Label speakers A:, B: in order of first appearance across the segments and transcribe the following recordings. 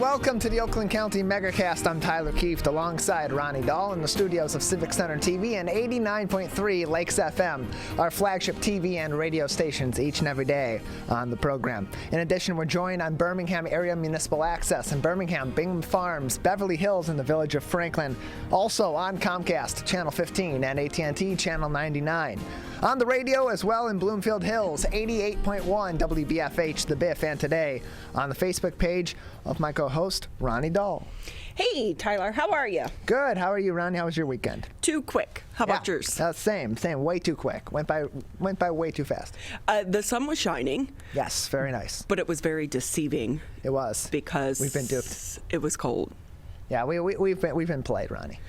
A: welcome to the Oakland County Megacast. I'm Tyler Keefe alongside Ronnie Dahl in the studios of Civic Center TV and 89.3 Lakes FM, our flagship TV and radio stations each and every day on the program. In addition, we're joined on Birmingham Area Municipal Access in Birmingham, Bingham Farms, Beverly Hills, and the village of Franklin. Also on Comcast, Channel 15, and AT&T, Channel 99. On the radio as well in Bloomfield Hills, 88.1 WBFH, The Biff, and today on the Facebook page of my co-host, Ronnie Dahl.
B: Hey, Tyler, how are you?
A: Good. How are you, Ronnie? How was your weekend?
B: Too quick. How about yours?
A: Same. Way too quick. Went by way too fast.
B: The sun was shining.
A: Yes, very nice.
B: But it was very deceiving.
A: It was.
B: Because
A: we've been duped.
B: It was cold.
A: Yeah, we've been played, Ronnie.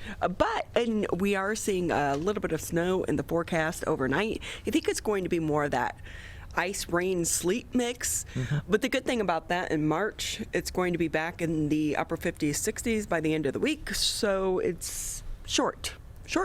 B: And we are seeing a little bit of snow in the forecast overnight. I think it's going to be more of that ice, rain, sleet mix. Mm-hmm. But the good thing about that, in March, it's going to be back in the upper 50s, 60s by the end of the week. So it's short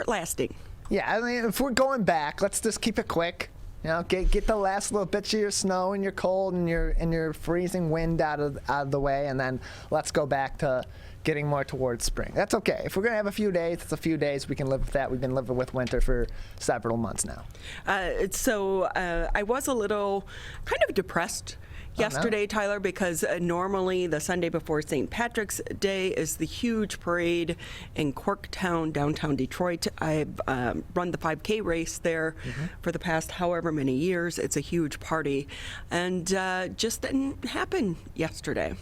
B: lasting. Yeah, I mean,
A: if we're going back, let's just keep it quick. You know, get the last little bits of your snow and your cold and your freezing wind out of the way, and then let's go back to getting more towards spring. That's okay. If we're going to have a few days, it's a few days. We can live with that. We've been living with winter for several months now.
B: I was a little kind of depressed yesterday, Tyler, because normally the Sunday before St. Patrick's Day is the huge parade in Corktown, downtown Detroit. I've run the 5K race there for the past however many years. It's a huge party, and just didn't happen yesterday.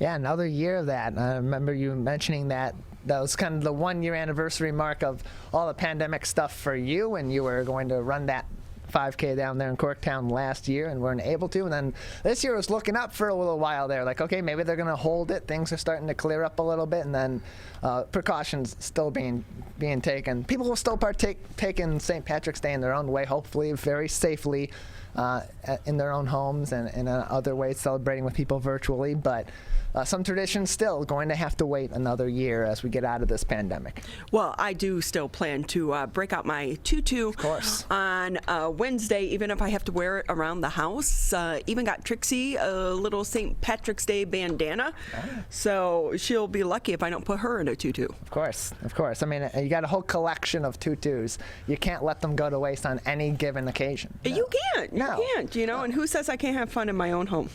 A: Yeah, another year of that. I remember you mentioning that was kind of the 1 year anniversary mark of all the pandemic stuff for you, and you were going to run that 5K down there in Corktown last year and weren't able to. And then this year was looking up for a little while there. Like, okay, maybe they're going to hold it. Things are starting to clear up a little bit, and then precautions still being taken. People will still partake in St. Patrick's Day in their own way, hopefully very safely in their own homes and in other ways, celebrating with people virtually. But some traditions still going to have to wait another year as we get out of this pandemic.
B: Well, I do still plan to break out my tutu on Wednesday, even if I have to wear it around the house. Even got Trixie a little St. Patrick's Day bandana. So she'll be lucky if I don't put her in a tutu. Of
A: course. I mean, you got a whole collection of tutus. You can't let them go to waste on any given occasion. No.
B: You can't. You can't,
A: No.
B: And who says I can't have fun in my own home?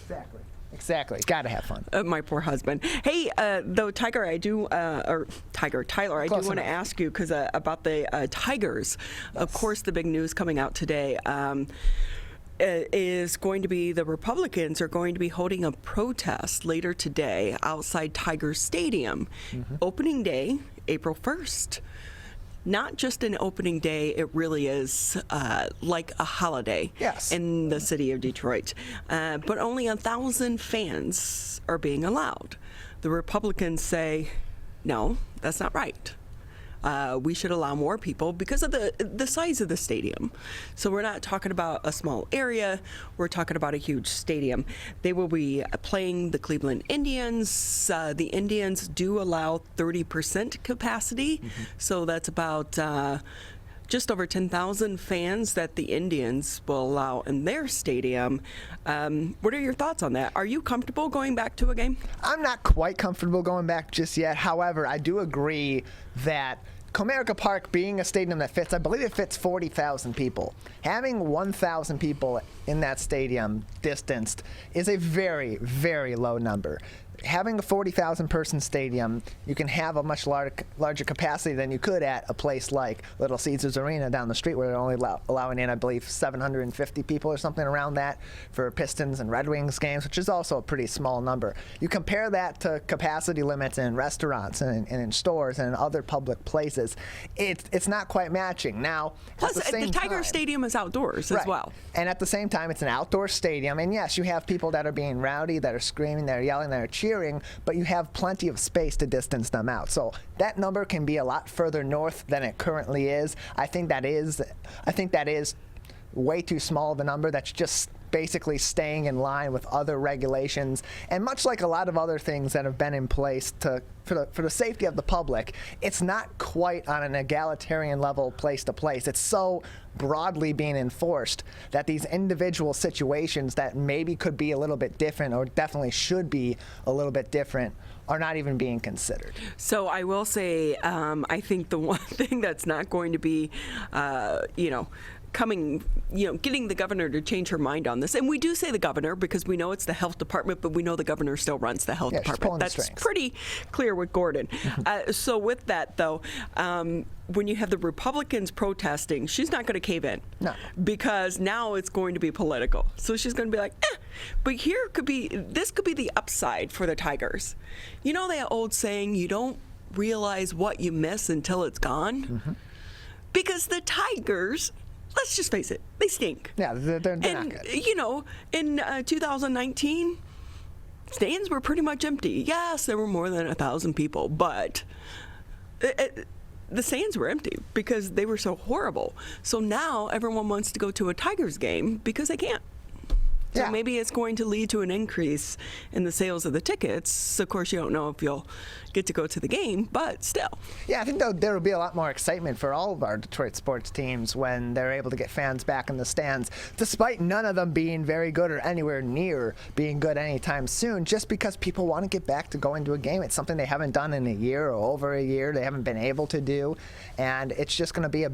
A: Exactly. Got to have fun.
B: My poor husband. Hey, though, Tyler, I do want to ask you about the Tigers. Yes. Of course, the big news coming out today is going to be the Republicans are going to be holding a protest later today outside Tigers Stadium. Opening day, April 1st. Not just an opening day, it really is like a holiday in the city of Detroit. But only 1,000 fans are being allowed. The Republicans say, no, that's not right. We should allow more people because of the size of the stadium. So we're not talking about a small area. We're talking about a huge stadium. They will be playing the Cleveland Indians. The Indians do allow 30% capacity. So that's about just over 10,000 fans that the Indians will allow in their stadium. What are your thoughts on that? Are you comfortable going back to a game?
A: I'm not quite comfortable going back just yet. However, I do agree that Comerica Park being a stadium that fits, I believe it fits 40,000 people. Having 1,000 people in that stadium distanced is a very, very low number. Having a 40,000 person stadium, you can have a much larger capacity than you could at a place like Little Caesars Arena down the street, where they're only allowing in, I believe, 750 people or something around that for Pistons and Red Wings games, which is also a pretty small number. You compare that to capacity limits in restaurants and in stores and in other public places, it's not quite matching. Now,
B: plus, the Tiger Stadium is outdoors as well.
A: And at the same time, it's an outdoor stadium. And yes, you have people that are being rowdy, that are screaming, that are yelling, that are cheering, but you have plenty of space to distance them out. So that number can be a lot further north than it currently is. I think that is way too small of a number. That's just basically staying in line with other regulations. And much like a lot of other things that have been in place for the safety of the public, it's not quite on an egalitarian level place to place. It's so broadly being enforced that these individual situations that maybe could be a little bit different, or definitely should be a little bit different, are not even being considered.
B: So I will say, I think the one thing that's not going to be, getting the governor to change her mind on this. And we do say the governor because we know it's the health department, but we know the governor still runs the health department. That's pretty clear with Gordon. So with that, though, when you have the Republicans protesting, she's not going to cave in.
A: No.
B: Because now it's going to be political. So she's going to be like, but this could be the upside for the Tigers. You know that old saying, you don't realize what you miss until it's gone? Mm-hmm. Because the Tigers, let's just face it, they stink.
A: Yeah, they're not good.
B: In 2019, stands were pretty much empty. Yes, there were more than 1,000 people, but the stands were empty because they were so horrible. So now everyone wants to go to a Tigers game because they can't. So maybe it's going to lead to an increase in the sales of the tickets. Of course, you don't know if you'll get to go to the game, but still.
A: Yeah, I think there will be a lot more excitement for all of our Detroit sports teams when they're able to get fans back in the stands, despite none of them being very good or anywhere near being good anytime soon, just because people want to get back to going to a game. It's something they haven't done in a year or over a year. They haven't been able to do, and it's just going to be a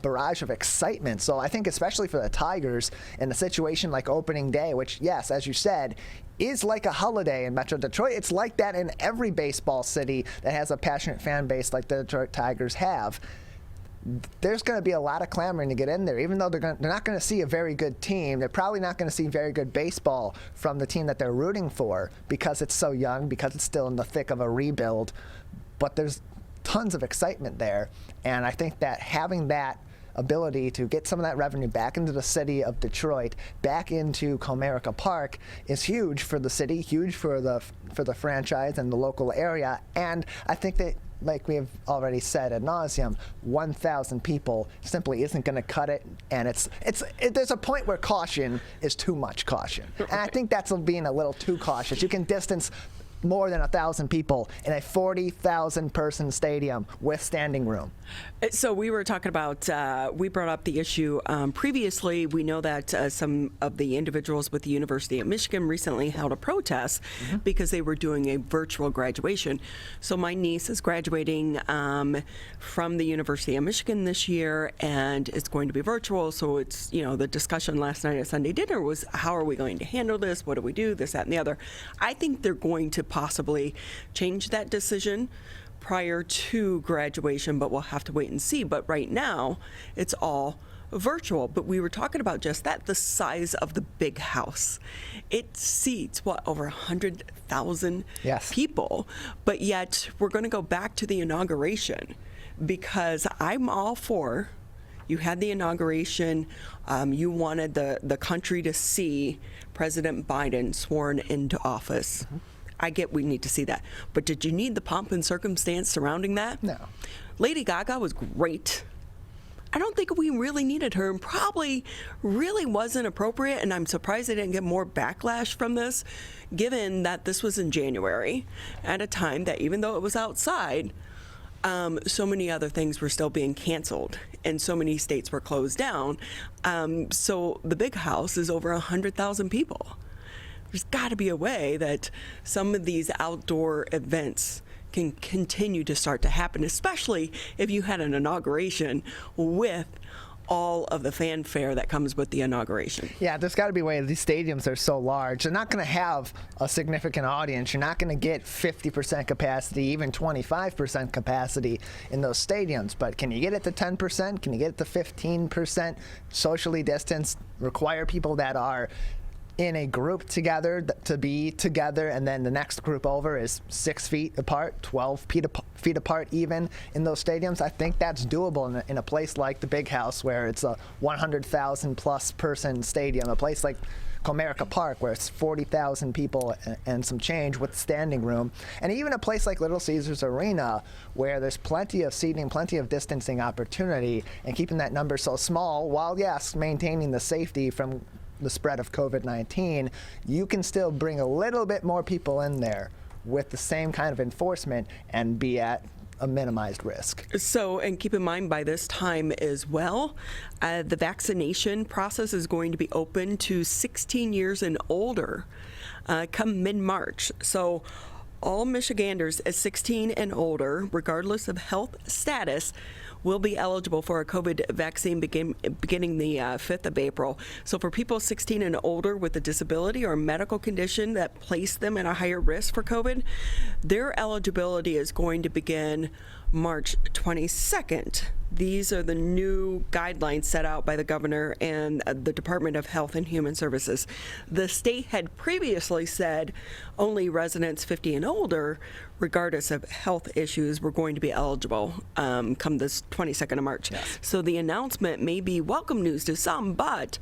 A: barrage of excitement. So I think especially for the Tigers in a situation like opening day, which, yes, as you said, is like a holiday in Metro Detroit. It's like that in every baseball city that has a passionate fan base like the Detroit Tigers have. There's going to be a lot of clamoring to get in there, even though they're not going to see a very good team. They're probably not going to see very good baseball from the team that they're rooting for because it's so young, because it's still in the thick of a rebuild. But there's tons of excitement there, and I think that having that ability to get some of that revenue back into the city of Detroit, back into Comerica Park, is huge for the city, huge for the franchise and the local area. And I think that, like we have already said ad nauseum, 1,000 people simply isn't going to cut it, and there's a point where caution is too much caution, and I think that's being a little too cautious. You can distance more than 1,000 people in a 40,000 person stadium with standing room.
B: So we were talking about, we brought up the issue previously. We know that some of the individuals with the University of Michigan recently held a protest because they were doing a virtual graduation. So my niece is graduating from the University of Michigan this year, and it's going to be virtual. So it's, the discussion last night at Sunday dinner was, how are we going to handle this? What do we do? This, that, and the other. I think they're going to possibly change that decision prior to graduation, but we'll have to wait and see. But right now, it's all virtual. But we were talking about just that, the size of the big house. It seats, over 100,000 people. But yet, we're going to go back to the inauguration because I'm all for, you had the inauguration, you wanted the country to see President Biden sworn into office. I get we need to see that. But did you need the pomp and circumstance surrounding that?
A: No.
B: Lady Gaga was great. I don't think we really needed her, and probably really wasn't appropriate, and I'm surprised they didn't get more backlash from this, given that this was in January, at a time that even though it was outside, so many other things were still being canceled, and so many states were closed down. So the big house is over 100,000 people. There's got to be a way that some of these outdoor events can continue to start to happen, especially if you had an inauguration with all of the fanfare that comes with the inauguration.
A: Yeah, there's got to be a way. These stadiums are so large. They're not going to have a significant audience. You're not going to get 50% capacity, even 25% capacity in those stadiums. But can you get it to 10%? Can you get it to 15%? Socially distanced, require people that are in a group together to be together, and then the next group over is 6 feet apart, 12 feet apart even in those stadiums. I think that's doable in a place like the Big House, where it's a 100,000 plus person stadium, a place like Comerica Park, where it's 40,000 people and some change with standing room, and even a place like Little Caesars Arena, where there's plenty of seating, plenty of distancing opportunity, and keeping that number so small, while yes, maintaining the safety from the spread of COVID-19, you can still bring a little bit more people in there with the same kind of enforcement and be at a minimized risk.
B: So, and keep in mind by this time as well, the vaccination process is going to be open to 16 years and older come mid-March. So all Michiganders as 16 and older, regardless of health status, will be eligible for a COVID vaccine beginning the 5th of April. So for people 16 and older with a disability or medical condition that place them at a higher risk for COVID, their eligibility is going to begin March 22nd. These are the new guidelines set out by the governor and the Department of Health and Human Services. The state had previously said only residents 50 and older, regardless of health issues, were going to be eligible come this 22nd of March.
A: Yes.
B: So the announcement may be welcome news to some, but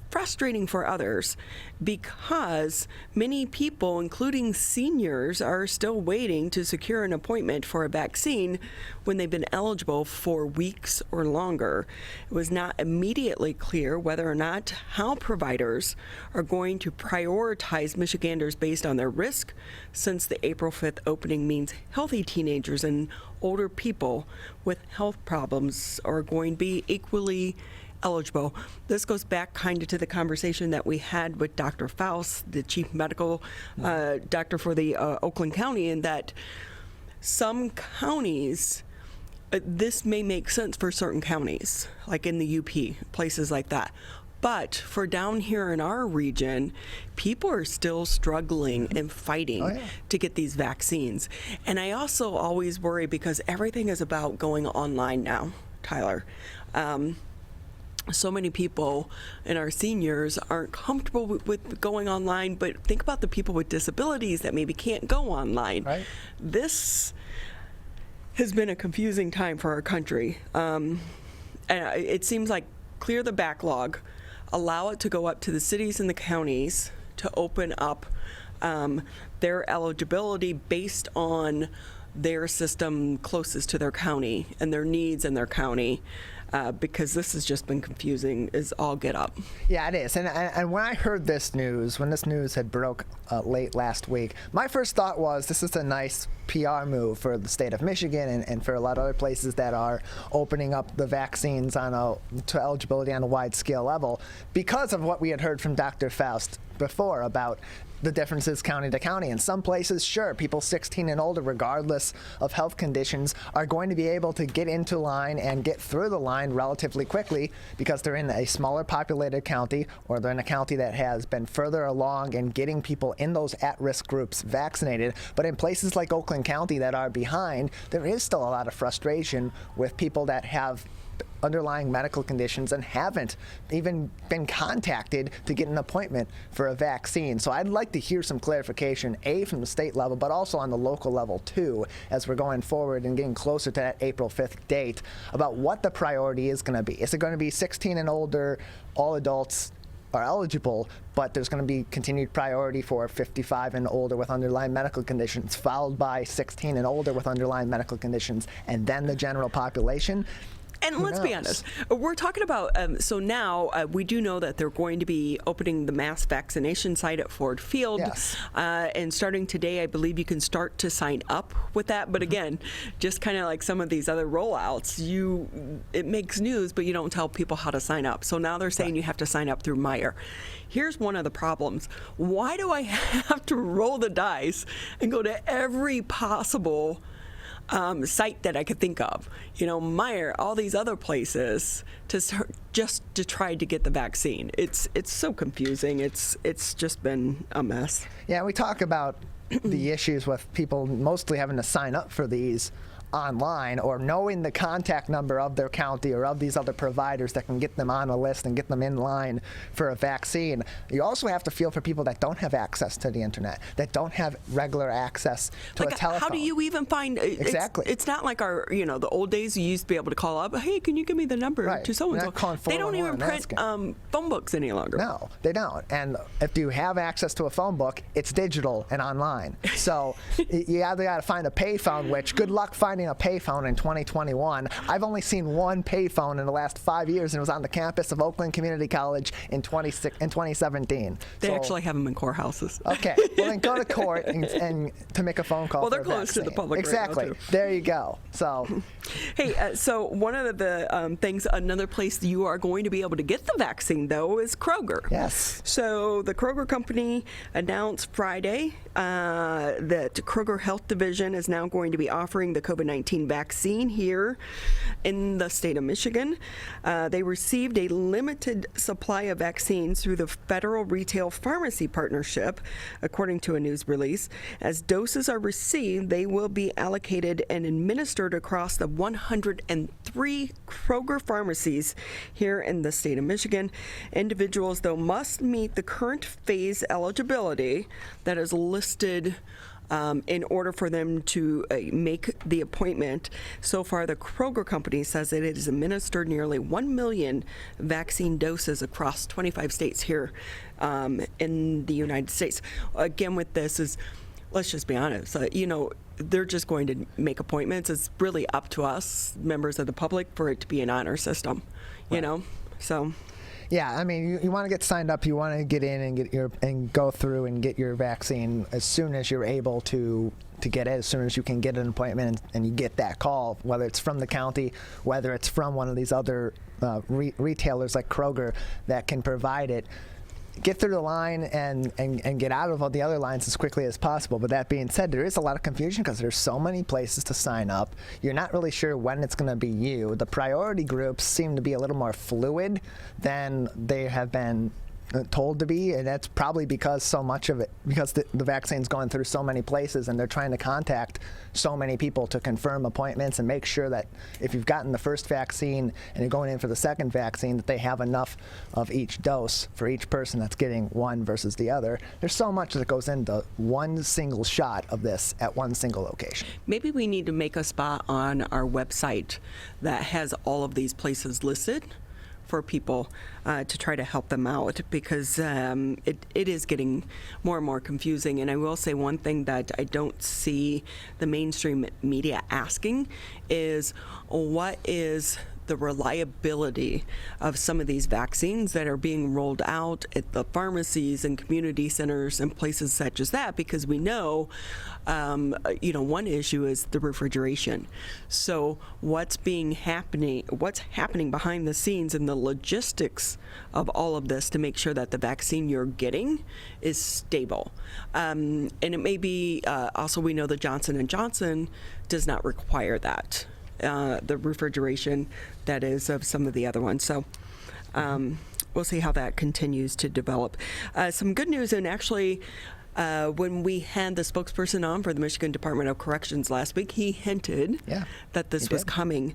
B: frustrating for others because many people, including seniors, are still waiting to secure an appointment for a vaccine when they've been eligible for weeks or longer. It was not immediately clear whether or not how providers are going to prioritize Michiganders based on their risk, since the April 5th opening means healthy teenagers and older people with health problems are going to be equally eligible. This goes back kind of to the conversation that we had with Dr. Faust, the chief medical doctor for the Oakland County, and that some counties, this may make sense for certain counties, like in the UP, places like that. But for down here in our region, people are still struggling and fighting to get these vaccines. And I also always worry because everything is about going online now, Tyler. So many people and our seniors aren't comfortable with going online, but think about the people with disabilities that maybe can't go online.
A: Right.
B: This has been a confusing time for our country. And it seems like clear the backlog, allow it to go up to the cities and the counties to open up their eligibility based on their system closest to their county and their needs in their county. Because this has just been confusing as all get up.
A: Yeah, it is. And when I heard this news, when this news had broke late last week, my first thought was this is a nice PR move for the state of Michigan and for a lot of other places that are opening up the vaccines to eligibility on a wide scale level because of what we had heard from Dr. Faust before about the differences county to county. In some places, sure, people 16 and older, regardless of health conditions, are going to be able to get into line and get through the line relatively quickly because they're in a smaller populated county or they're in a county that has been further along in getting people in those at-risk groups vaccinated. But in places like Oakland County that are behind, there is still a lot of frustration with people that have underlying medical conditions and haven't even been contacted to get an appointment for a vaccine. So I'd like to hear some clarification, from the state level, but also on the local level too, as we're going forward and getting closer to that April 5th date, about what the priority is going to be. Is it going to be 16 and older, all adults are eligible, but there's going to be continued priority for 55 and older with underlying medical conditions, followed by 16 and older with underlying medical conditions, and then the general population?
B: And let's be honest, we're talking about, so now we do know that they're going to be opening the mass vaccination site at Ford Field.
A: Yes.
B: And starting today, I believe you can start to sign up with that. But again, just kind of like some of these other rollouts, it makes news, but you don't tell people how to sign up. So now they're saying you have to sign up through Meyer. Here's one of the problems. Why do I have to roll the dice and go to every possible site that I could think of, Meyer, all these other places, just to try to get the vaccine? It's so confusing. It's just been a mess.
A: Yeah, we talk about the issues with people mostly having to sign up for these online or knowing the contact number of their county or of these other providers that can get them on a list and get them in line for a vaccine. You also have to feel for people that don't have access to the internet, that don't have regular access to a telephone.
B: How do you even find
A: exactly?
B: It's not like our, the old days. You used to be able to call up. Hey, can you give me the number to so and so? They don't even print phone books any longer.
A: No, they don't. And if you have access to a phone book, it's digital and online. So you either got to find a payphone, which good luck finding finding a payphone in 2021. I've only seen one payphone in the last 5 years, and it was on the campus of Oakland Community College in 2017.
B: They actually have them in courthouses.
A: Okay, well then go to court and to make a phone call.
B: Well, they're
A: for a
B: close to the
A: vaccine.
B: public.
A: Exactly.
B: Right now, too.
A: There you go. So,
B: hey, so one of the things, another place you are going to be able to get the vaccine though is Koerber.
A: yes.
B: So the Koerber company announced Friday that Koerber Health Division is now going to be offering the COVID-19 vaccine here in the state of Michigan. They received a limited supply of vaccines through the Federal Retail Pharmacy Partnership, according to a news release. As doses are received, they will be allocated and administered across the 103 Koerber pharmacies here in the state of Michigan. Individuals, though, must meet the current phase eligibility that is listed in order for them to make the appointment. So far, the Koerber company says that it has administered nearly 1 million vaccine doses across 25 states here in the United States. Again, with this is, let's just be honest, they're just going to make appointments. It's really up to us, members of the public, for it to be an honor system, so.
A: Yeah, I mean, you want to get signed up. You want to get in and go through and get your vaccine as soon as you're able to get it, as soon as you can get an appointment and you get that call, whether it's from the county, whether it's from one of these other retailers like Koerber that can provide it. Get through the line and get out of all the other lines as quickly as possible. But that being said, there is a lot of confusion because there's so many places to sign up. You're not really sure when it's going to be you. The priority groups seem to be a little more fluid than they have been told to be, and that's probably because so much of it, because the vaccine's going through so many places and they're trying to contact so many people to confirm appointments and make sure that if you've gotten the first vaccine and you're going in for the second vaccine, that they have enough of each dose for each person that's getting one versus the other. There's so much that goes into one single shot of this at one single location. Maybe
B: we need to make a spot on our website that has all of these places listed for people to try to help them out, because it is getting more and more confusing. And I will say one thing that I don't see the mainstream media asking is, what is the reliability of some of these vaccines that are being rolled out at the pharmacies and community centers and places such as that, because we know, one issue is the refrigeration. So what's happening behind the scenes and the logistics of all of this to make sure that the vaccine you're getting is stable. And it may be, also we know that Johnson & Johnson does not require that. The refrigeration that is of some of the other ones. So we'll see how that continues to develop. Some good news, and actually when we had the spokesperson on for the Michigan Department of Corrections last week, he hinted that this was coming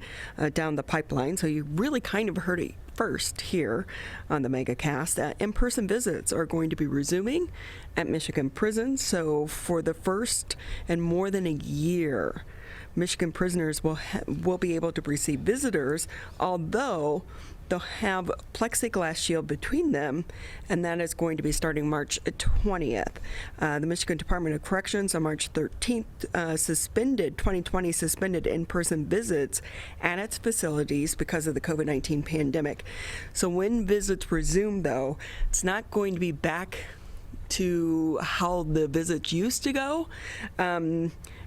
B: down the pipeline. So you really kind of heard it first here on the Megacast. In-person visits are going to be resuming at Michigan prisons. So for the first and more than a year, Michigan prisoners will be able to receive visitors, although they'll have plexiglass shield between them, and that is going to be starting March 20th. The Michigan Department of Corrections on March 13th 2020 suspended in-person visits at its facilities because of the COVID-19 pandemic. So when visits resume, though, it's not going to be back to how the visits used to go.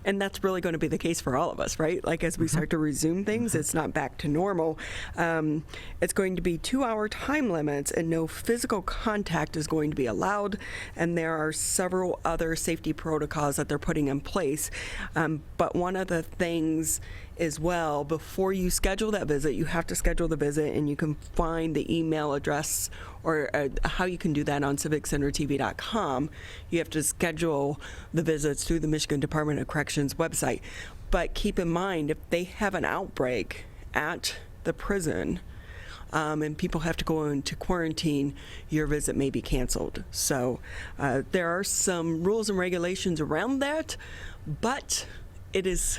B: And that's really going to be the case for all of us, right? Like, as we start to resume things, it's not back to normal. It's going to be 2-hour time limits, and no physical contact is going to be allowed. And there are several other safety protocols that they're putting in place. But one of the things as well, before you schedule that visit, you have to schedule the visit, and you can find the email address or how you can do that on civiccentertv.com. You have to schedule the visits through the Michigan Department of Corrections website. But keep in mind, if they have an outbreak at the prison and people have to go into quarantine, your visit may be canceled. So there are some rules and regulations around that, but it is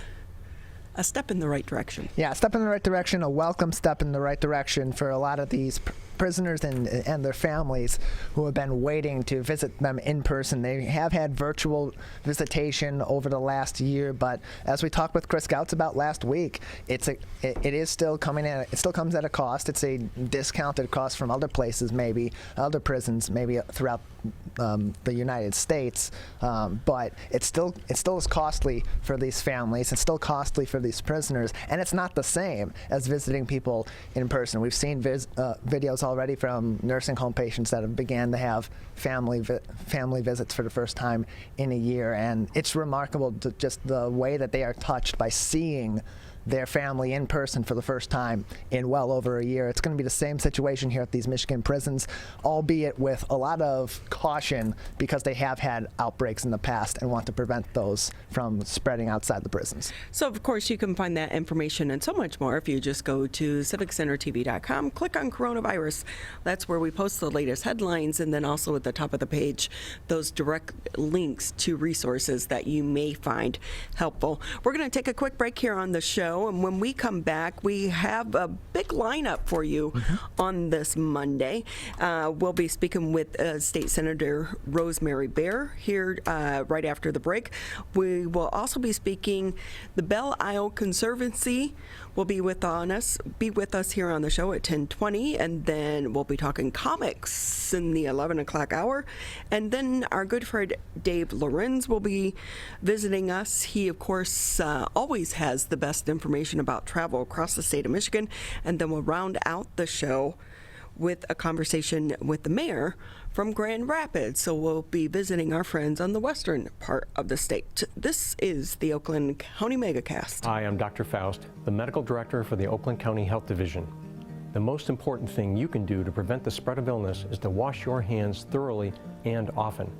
B: a step in the right direction. Yeah, a step in the right direction, a welcome step in the right direction for a lot of these
A: prisoners and their families who have been waiting to visit them in person. They have had virtual visitation over the last year, but as we talked with Chris Gouts about last week, it is still coming in. It still comes at a cost. It's a discounted cost from other places, maybe other prisons, maybe throughout the United States, but it still is costly for these families. It's still costly for these prisoners, and it's not the same as visiting people in person. We've seen videos already from nursing home patients that have began to have family visits for the first time in a year, and it's remarkable just the way that they are touched by seeing their family in person for the first time in well over a year. It's going to be the same situation here at these Michigan prisons, albeit with a lot of caution because they have had outbreaks in the past and want to prevent those from spreading outside the prisons.
B: So, of course, you can find that information and so much more if you just go to civiccentertv.com, click on coronavirus. That's where we post the latest headlines, and then also at the top of the page, those direct links to resources that you may find helpful. We're going to take a quick break here on the show. And when we come back, we have a big lineup for you on this Monday. We'll be speaking with State Senator Rosemary Bayer here right after the break. We will also be speaking, the Belle Isle Conservancy will be with us here on the show at 10:20, and then we'll be talking comics in the 11 o'clock hour. And then our good friend Dave Lorenz will be visiting us. He, of course, always has the best information about travel across the state of Michigan. And then we'll round out the show with a conversation with the mayor from Grand Rapids. So we'll be visiting our friends on the western part of the state. This is the Oakland County Megacast.
C: Hi, I'm Dr. Faust, the medical director for the Oakland County Health Division. The most important thing you can do to prevent the spread of illness is to wash your hands thoroughly and often.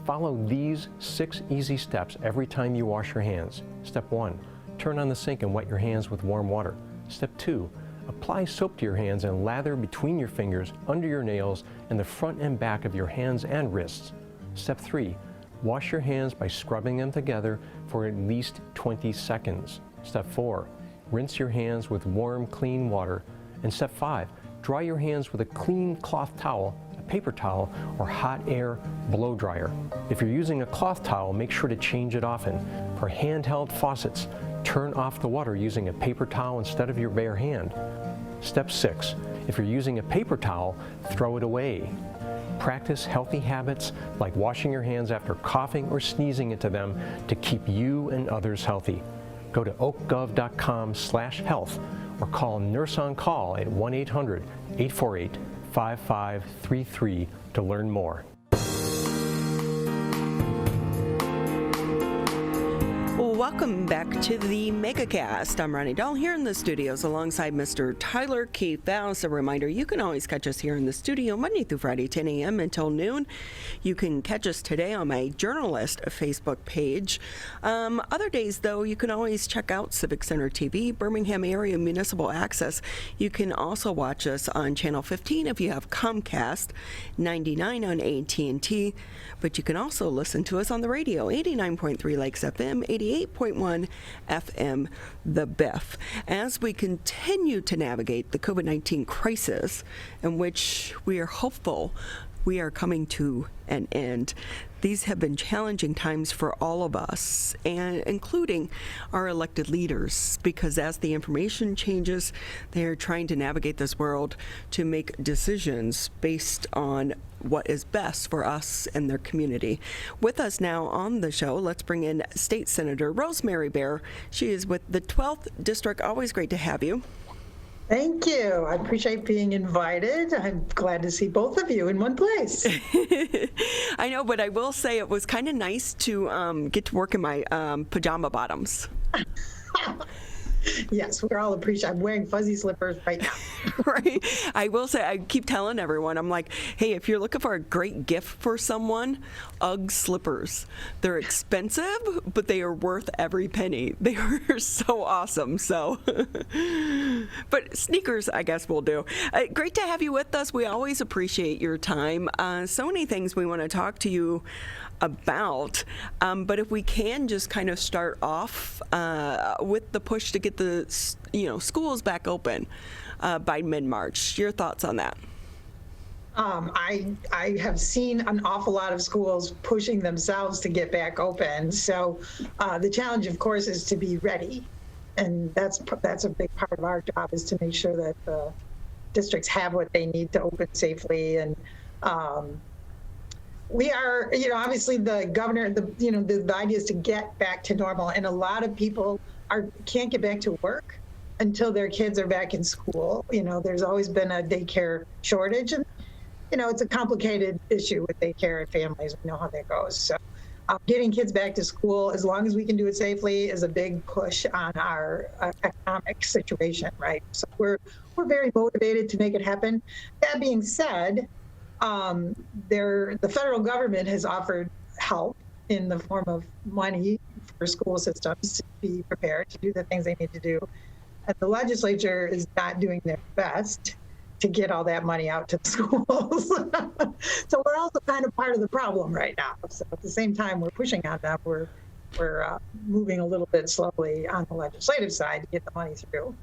C: Follow these 6 easy steps every time you wash your hands. Step 1, turn on the sink and wet your hands with warm water. Step 2, apply soap to your hands and lather between your fingers, under your nails, and the front and back of your hands and wrists. Step 3, wash your hands by scrubbing them together for at least 20 seconds. Step 4, rinse your hands with warm, clean water. And step 5, dry your hands with a clean cloth towel, a paper towel, or hot air blow dryer. If you're using a cloth towel, make sure to change it often. For handheld faucets, turn off the water using a paper towel instead of your bare hand. Step 6, if you're using a paper towel, throw it away. Practice healthy habits like washing your hands after coughing or sneezing into them to keep you and others healthy. Go to oakgov.com/health or call Nurse on Call at 1-800-848-5533 to learn more.
B: Welcome back to the Megacast. I'm Ronnie Dahl here in the studios alongside Mr. Tyler Keith Faust. A reminder, you can always catch us here in the studio Monday through Friday, 10 a.m. until noon. You can catch us today on my Journalist Facebook page. Other days, though, you can always check out Civic Center TV, Birmingham Area Municipal Access. You can also watch us on Channel 15 if you have Comcast, 99 on AT&T. But you can also listen to us on the radio, 89.3 Lakes FM, 88.1 FM, The Biff. As we continue to navigate the COVID-19 crisis, in which we are hopeful we are coming to an end. These have been challenging times for all of us, and including our elected leaders, because as the information changes, they are trying to navigate this world to make decisions based on what is best for us and their community. With us now on the show, let's bring in State Senator Rosemary Bayer. She is with the 12th District. Always great to have you.
D: Thank you. I appreciate being invited. I'm glad to see both of you in one place.
B: I know, but I will say it was kind of nice to get to work in my pajama bottoms.
D: Yes, we're all appreciative. I'm wearing fuzzy slippers right now.
B: Right. I will say, I keep telling everyone, I'm like, hey, if you're looking for a great gift for someone, Ugg slippers. They're expensive, but they are worth every penny. They are so awesome. So, but sneakers, I guess, will do. Great to have you with us. We always appreciate your time. So many things we want to talk to you about, but if we can just kind of start off with the push to get the schools back open by mid-March. Your thoughts on that?
D: I have seen an awful lot of schools pushing themselves to get back open. So the challenge, of course, is to be ready. And that's a big part of our job, is to make sure that the districts have what they need to open safely. And we are, obviously the governor, the idea is to get back to normal. And a lot of people can't get back to work until their kids are back in school. There's always been a daycare shortage, and it's a complicated issue with daycare and families. We know how that goes. So getting kids back to school, as long as we can do it safely, is a big push on our economic situation, right? So we're very motivated to make it happen. That being said, the federal government has offered help in the form of money for school systems to be prepared to do the things they need to do. And the legislature is not doing their best to get all that money out to the schools. So we're also kind of part of the problem right now. So at the same time we're pushing on them, we're moving a little bit slowly on the legislative side to get the money through.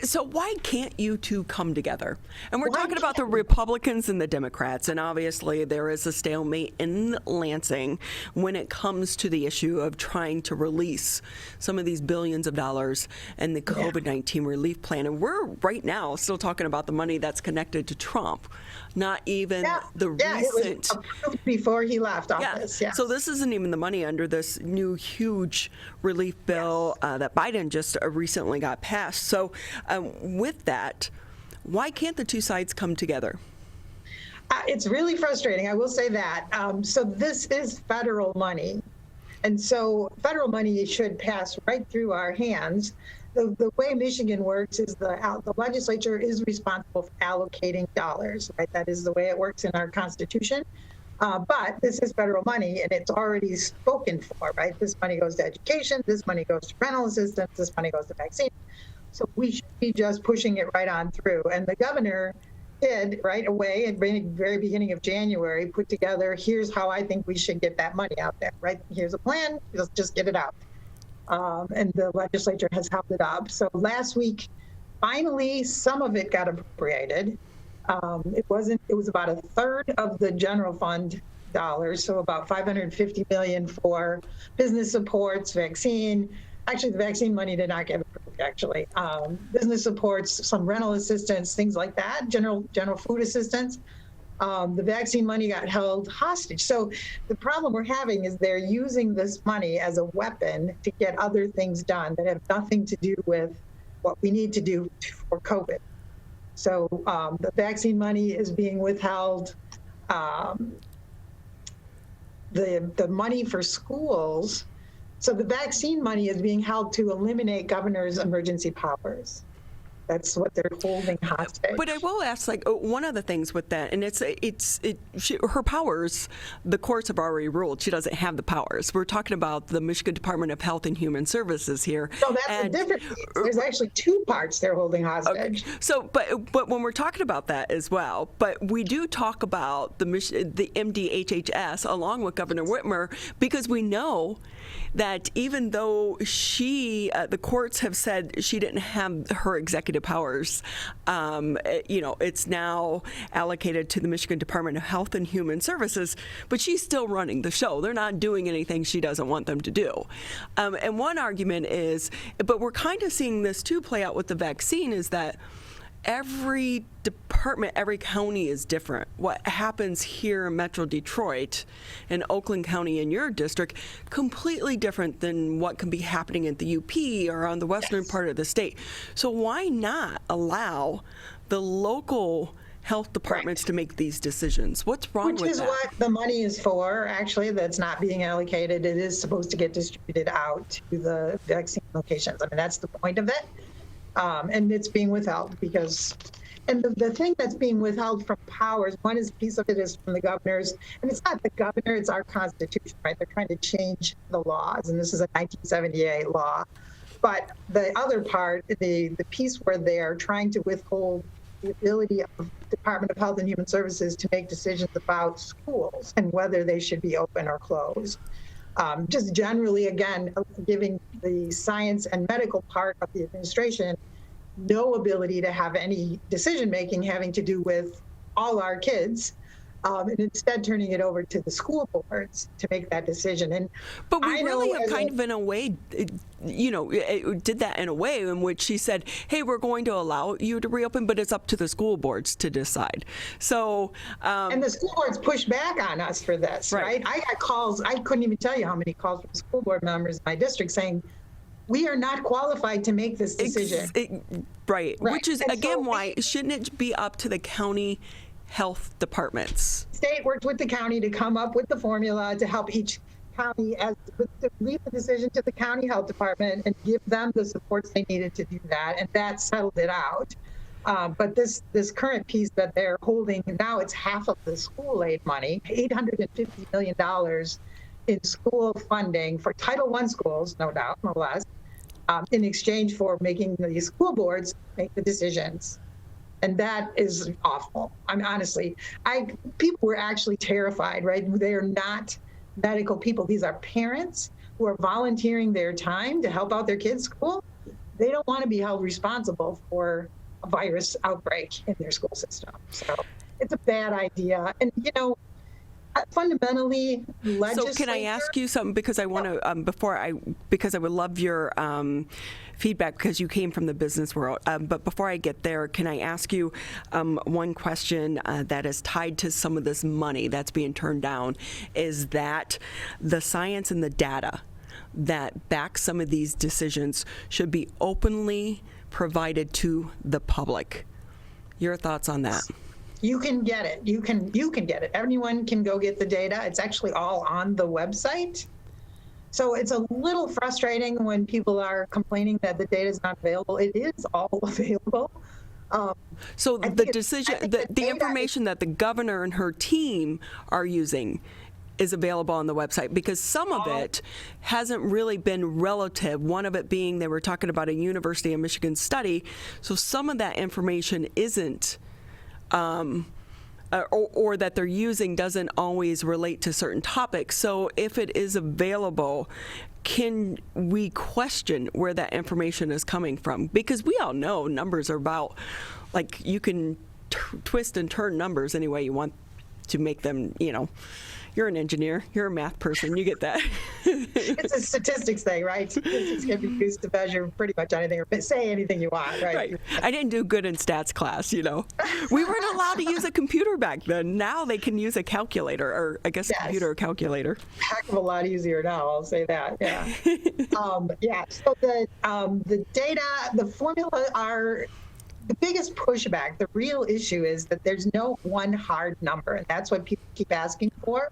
B: So why can't you two come together? And we're talking about the Republicans and the Democrats, and obviously there is a stalemate in Lansing when it comes to the issue of trying to release some of these billions of dollars in the COVID-19 relief plan. And we're right now still talking about the money that's connected to Trump, not even the recent.
D: It was approved before he left office.
B: So this isn't even the money under this new huge relief bill that Biden just recently got passed. So with that, why can't the two sides come together?
D: It's really frustrating. I will say that. So this is federal money. And so federal money should pass right through our hands. The way Michigan works is the legislature is responsible for allocating dollars, right? That is the way it works in our Constitution. But this is federal money, and it's already spoken for, right? This money goes to education, this money goes to rental assistance, this money goes to vaccine. So we should be just pushing it right on through. And the governor did right away at the very beginning of January put together, here's how I think we should get that money out there, right? Here's a plan, let's just get it out. And the legislature has held it up. So last week, finally, some of it got appropriated. It was about a third of the general fund dollars, so about $550 million for business supports, vaccine. Actually, the vaccine money did not get approved, actually. Business supports, some rental assistance, things like that, general food assistance. The vaccine money got held hostage. So the problem we're having is they're using this money as a weapon to get other things done that have nothing to do with what we need to do for COVID. So the vaccine money is being withheld. The money for schools, so the vaccine money is being held to eliminate governor's emergency powers. That's what they're holding hostage.
B: But I will ask, one of the things with that, and her powers, the courts have already ruled she doesn't have the powers. We're talking about the Michigan Department of Health and Human Services here.
D: No, that's a different piece. There's actually two parts they're holding hostage.
B: Okay. So, but when we're talking about that as well, but we do talk about the MDHHS along with Governor Whitmer, because we know that even though the courts have said she didn't have her executive powers, it's now allocated to the Michigan Department of Health and Human Services, but she's still running the show. They're not doing anything she doesn't want them to do. And one argument is, but we're kind of seeing this too play out with the vaccine, is that every department, every county is different. What happens here in Metro Detroit and Oakland County in your district, completely different than what can be happening at the UP or on the western part of the state. So why not allow the local health departments to make these decisions? What's wrong with that? Which is
D: what the money is for, actually, that's not being allocated. It is supposed to get distributed out to the vaccine locations. I mean, that's the point of it. And it's being withheld because, and the thing that's being withheld from powers, piece of it is from the governors, and it's not the governor, it's our Constitution, right? They're trying to change the laws, and this is a 1978 law. But the other part, the piece where they are trying to withhold the ability of the Department of Health and Human Services to make decisions about schools and whether they should be open or closed. Just generally, again, giving the science and medical part of the administration no ability to have any decision-making having to do with all our kids, and instead turning it over to the school boards to make that decision. And
B: but we
D: I
B: really
D: know
B: have kind of in a way, did that in a way in which she said, hey, we're going to allow you to reopen, but it's up to the school boards to decide. So
D: and the school boards pushed back on us for this, right? I got calls. I couldn't even tell you how many calls from school board members in my district saying, we are not qualified to make this decision.
B: Right. Which is,
D: And
B: again,
D: so
B: why shouldn't it be up to the county health departments?
D: State worked with the county to come up with the formula to help each county to leave the decision to the county health department and give them the supports they needed to do that, and that settled it out. But this current piece that they're holding now, it's half of the school aid money, $850 million in school funding for Title I schools, no doubt, no less, in exchange for making the school boards make the decisions. And that is awful. I'm honestly, people were actually terrified, right? They're not medical people. These are parents who are volunteering their time to help out their kids' school. They don't want to be held responsible for a virus outbreak in their school system. So it's a bad idea. And, fundamentally, legislature.
B: So can I ask you something, because I want to because I would love your feedback, because you came from the business world. But before I get there, can I ask you one question that is tied to some of this money that's being turned down? Is that the science and the data that back some of these decisions should be openly provided to the public? Your thoughts on that?
D: You can get it. You can get it. Everyone can go get the data. It's actually all on the website. So it's a little frustrating when people are complaining that the data is not available. It is all available.
B: So the decision, the information that the governor and her team are using is available on the website, because some of it hasn't really been relative. One of it being they were talking about a University of Michigan study. So some of that information isn't or that they're using doesn't always relate to certain topics. So if it is available, can we question where that information is coming from? Because we all know numbers are about, like, you can twist and turn numbers any way you want to make them, you're an engineer, you're a math person, you get that.
D: It's a statistics thing, right? Statistics can be used to measure pretty much anything or say anything you want, right?
B: I didn't do good in stats class, We weren't allowed to use a computer back then. Now they can use a calculator, or I guess a computer calculator.
D: Heck of a lot easier now, I'll say that, yeah. So the data, the formula are the biggest pushback. The real issue is that there's no one hard number, and that's what people keep asking for.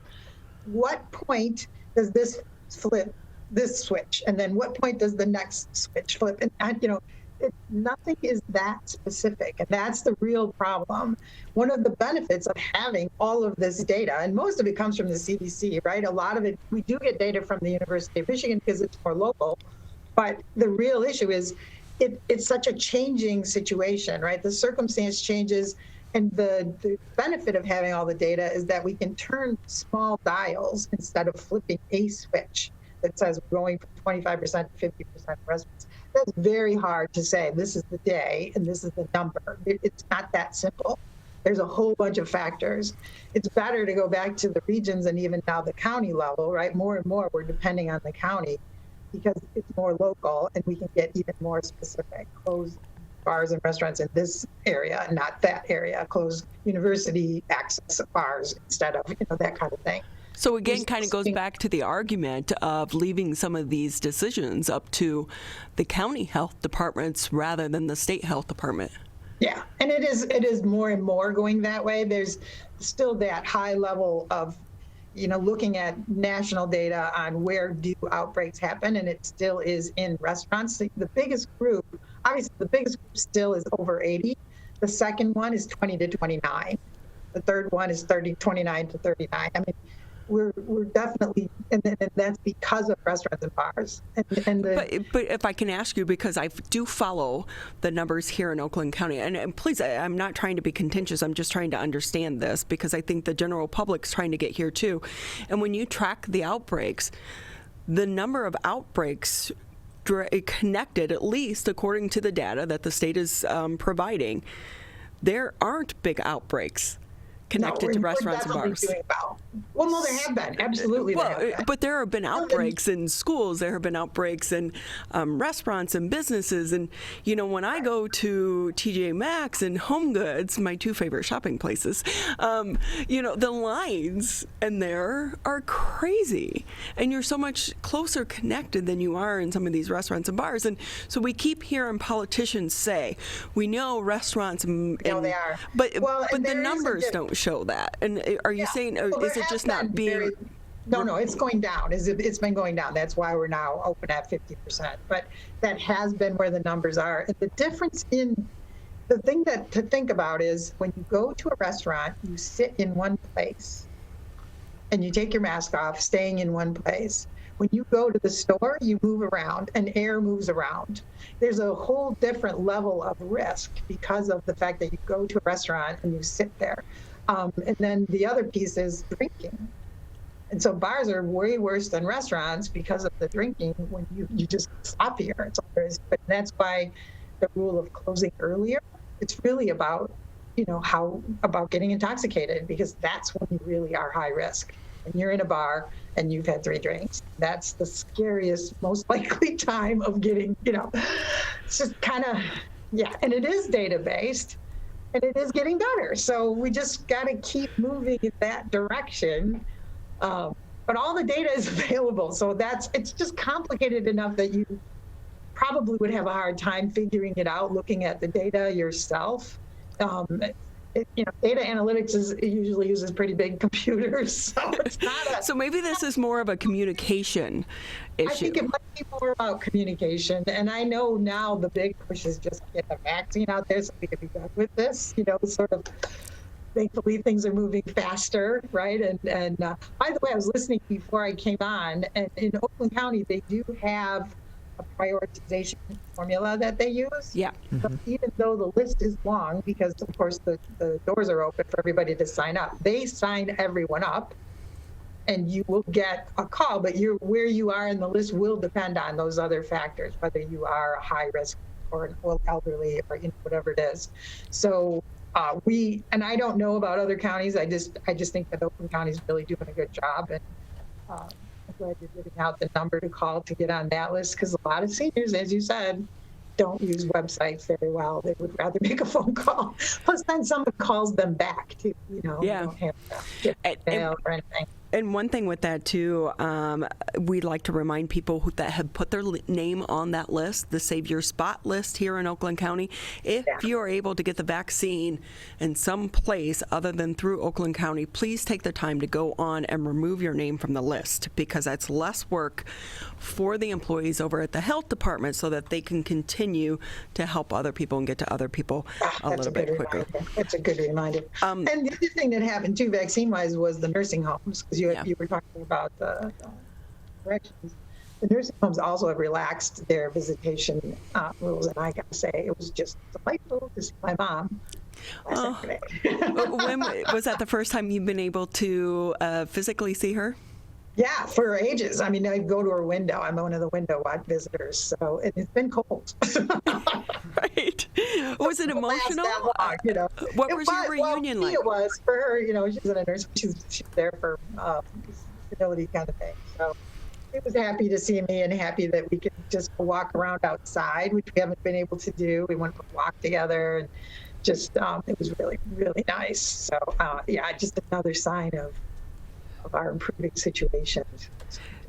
D: What point does this flip, this switch, and then what point does the next switch flip? And nothing is that specific, and that's the real problem. One of the benefits of having all of this data, and most of it comes from the CDC, right? A lot of it, we do get data from the University of Michigan because it's more local, but the real issue is it's such a changing situation, right? The circumstance changes, and the benefit of having all the data is that we can turn small dials instead of flipping a switch that says we're going from 25% to 50% residents. That's very hard to say, this is the day and this is the number. It's not that simple. There's a whole bunch of factors. It's better to go back to the regions and even now the county level, right? More and more we're depending on the county, because it's more local and we can get even more specific. Close bars and restaurants in this area, not that area. Close university access bars instead of, that kind of thing.
B: So again, kind of goes back to the argument of leaving some of these decisions up to the county health departments rather than the state health department.
D: Yeah, and it is more and more going that way. There's still that high level of looking at national data on where do outbreaks happen, and it still is in restaurants. The biggest group, obviously the biggest group still is over 80. The second one is 20 to 29. The third one is 29 to 39. I mean, we're definitely, and that's because of restaurants and bars.
B: But if I can ask you, because I do follow the numbers here in Oakland County, and please, I'm not trying to be contentious, I'm just trying to understand this, because I think the general public's trying to get here too. And when you track the outbreaks, the number of outbreaks connected, at least according to the data that the state is providing, there aren't big outbreaks connected to restaurants and
D: definitely
B: bars.
D: doing well. Well, no, there have been. Absolutely. there have been.
B: But there have been outbreaks in schools. There have been outbreaks in restaurants and businesses. And, when I go to TJ Maxx and Home Goods, my two favorite shopping places, the lines in there are crazy. And you're so much closer connected than you are in some of these restaurants and bars. And so we keep hearing politicians say, we know restaurants and
D: No, they are.
B: But
D: And
B: the
D: there is a
B: numbers
D: diff-
B: don't show that. And are you saying,
D: Well,
B: is
D: there
B: it just
D: has
B: not
D: been
B: being...
D: No, it's going down. It's been going down. That's why we're now open at 50%. But that has been where the numbers are. And the difference in the thing to think about is when you go to a restaurant, you sit in one place and you take your mask off, staying in one place. When you go to the store, you move around and air moves around. There's a whole different level of risk because of the fact that you go to a restaurant and you sit there. And then the other piece is drinking. And so bars are way worse than restaurants because of the drinking when you just stop here. It's all there is. But that's why the rule of closing earlier, it's really about, about getting intoxicated, because that's when you really are high risk. When you're in a bar and you've had 3 drinks, that's the scariest, most likely time of getting, it's just kind of, and it is data-based and it is getting better. So we just got to keep moving in that direction. But all the data is available. So it's just complicated enough that you probably would have a hard time figuring it out, looking at the data yourself. Data analytics usually uses pretty big computers, so it's not
B: So maybe this is more of a communication issue.
D: I think it might be more about communication. And I know now the big push is just get a vaccine out there so we can be done with this, sort of. Thankfully, things are moving faster, right? And by the way, I was listening before I came on, and in Oakland County, they do have a prioritization formula that they use.
B: Yeah.
D: So even though the list is long, because of course the doors are open for everybody to sign up, they sign everyone up, and you will get a call. But where you are in the list will depend on those other factors, whether you are a high risk or elderly or whatever it is. So. And I don't know about other counties. I just think that Oakland County is really doing a good job, and I'm glad you're giving out the number to call to get on that list, because a lot of seniors, as you said, don't use websites very well. They would rather make a phone call. Plus, then someone calls them back too.
B: Yeah.
D: Don't have to get mail or anything.
B: And one thing with that too, we'd like to remind people that have put their name on that list, the Save Your Spot list here in Oakland County, if you are able to get the vaccine in some place other than through Oakland County, please take the time to go on and remove your name from the list, because that's less work for the employees over at the health department so that they can continue to help other people and get to other people a little bit quicker.
D: That's a good reminder. And the other thing that happened too, vaccine-wise, was the nursing homes, because you were talking about the corrections. The nursing homes also have relaxed their visitation rules, and I got to say, it was just delightful to see my mom.
B: When was that the first time you've been able to physically see her?
D: Yeah, for ages. I mean, I go to her window. I'm one of the window watch visitors, so it's been cold.
B: Right. Was it emotional?
D: That long,
B: What was your reunion like?
D: It was for her. She's in a nurse. She's there for stability kind of thing. So it was happy to see me, and happy that we could just walk around outside, which we haven't been able to do. We went for a walk together, and just it was really, really nice. So just another sign of our improving situation.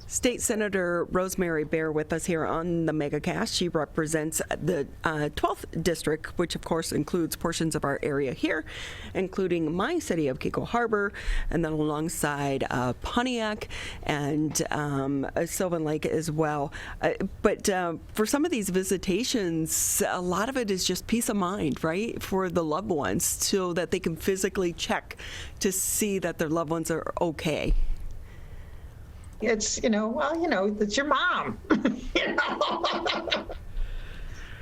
B: State Senator Rosemary Bayer with us here on the Megacast. She represents the 12th District, which of course includes portions of our area here, including my city of Koerber, and then alongside Pontiac and Sylvan Lake as well. But for some of these visitations, a lot of it is just peace of mind, right, for the loved ones, so that they can physically check to see that their loved ones are okay.
D: It's, it's your mom.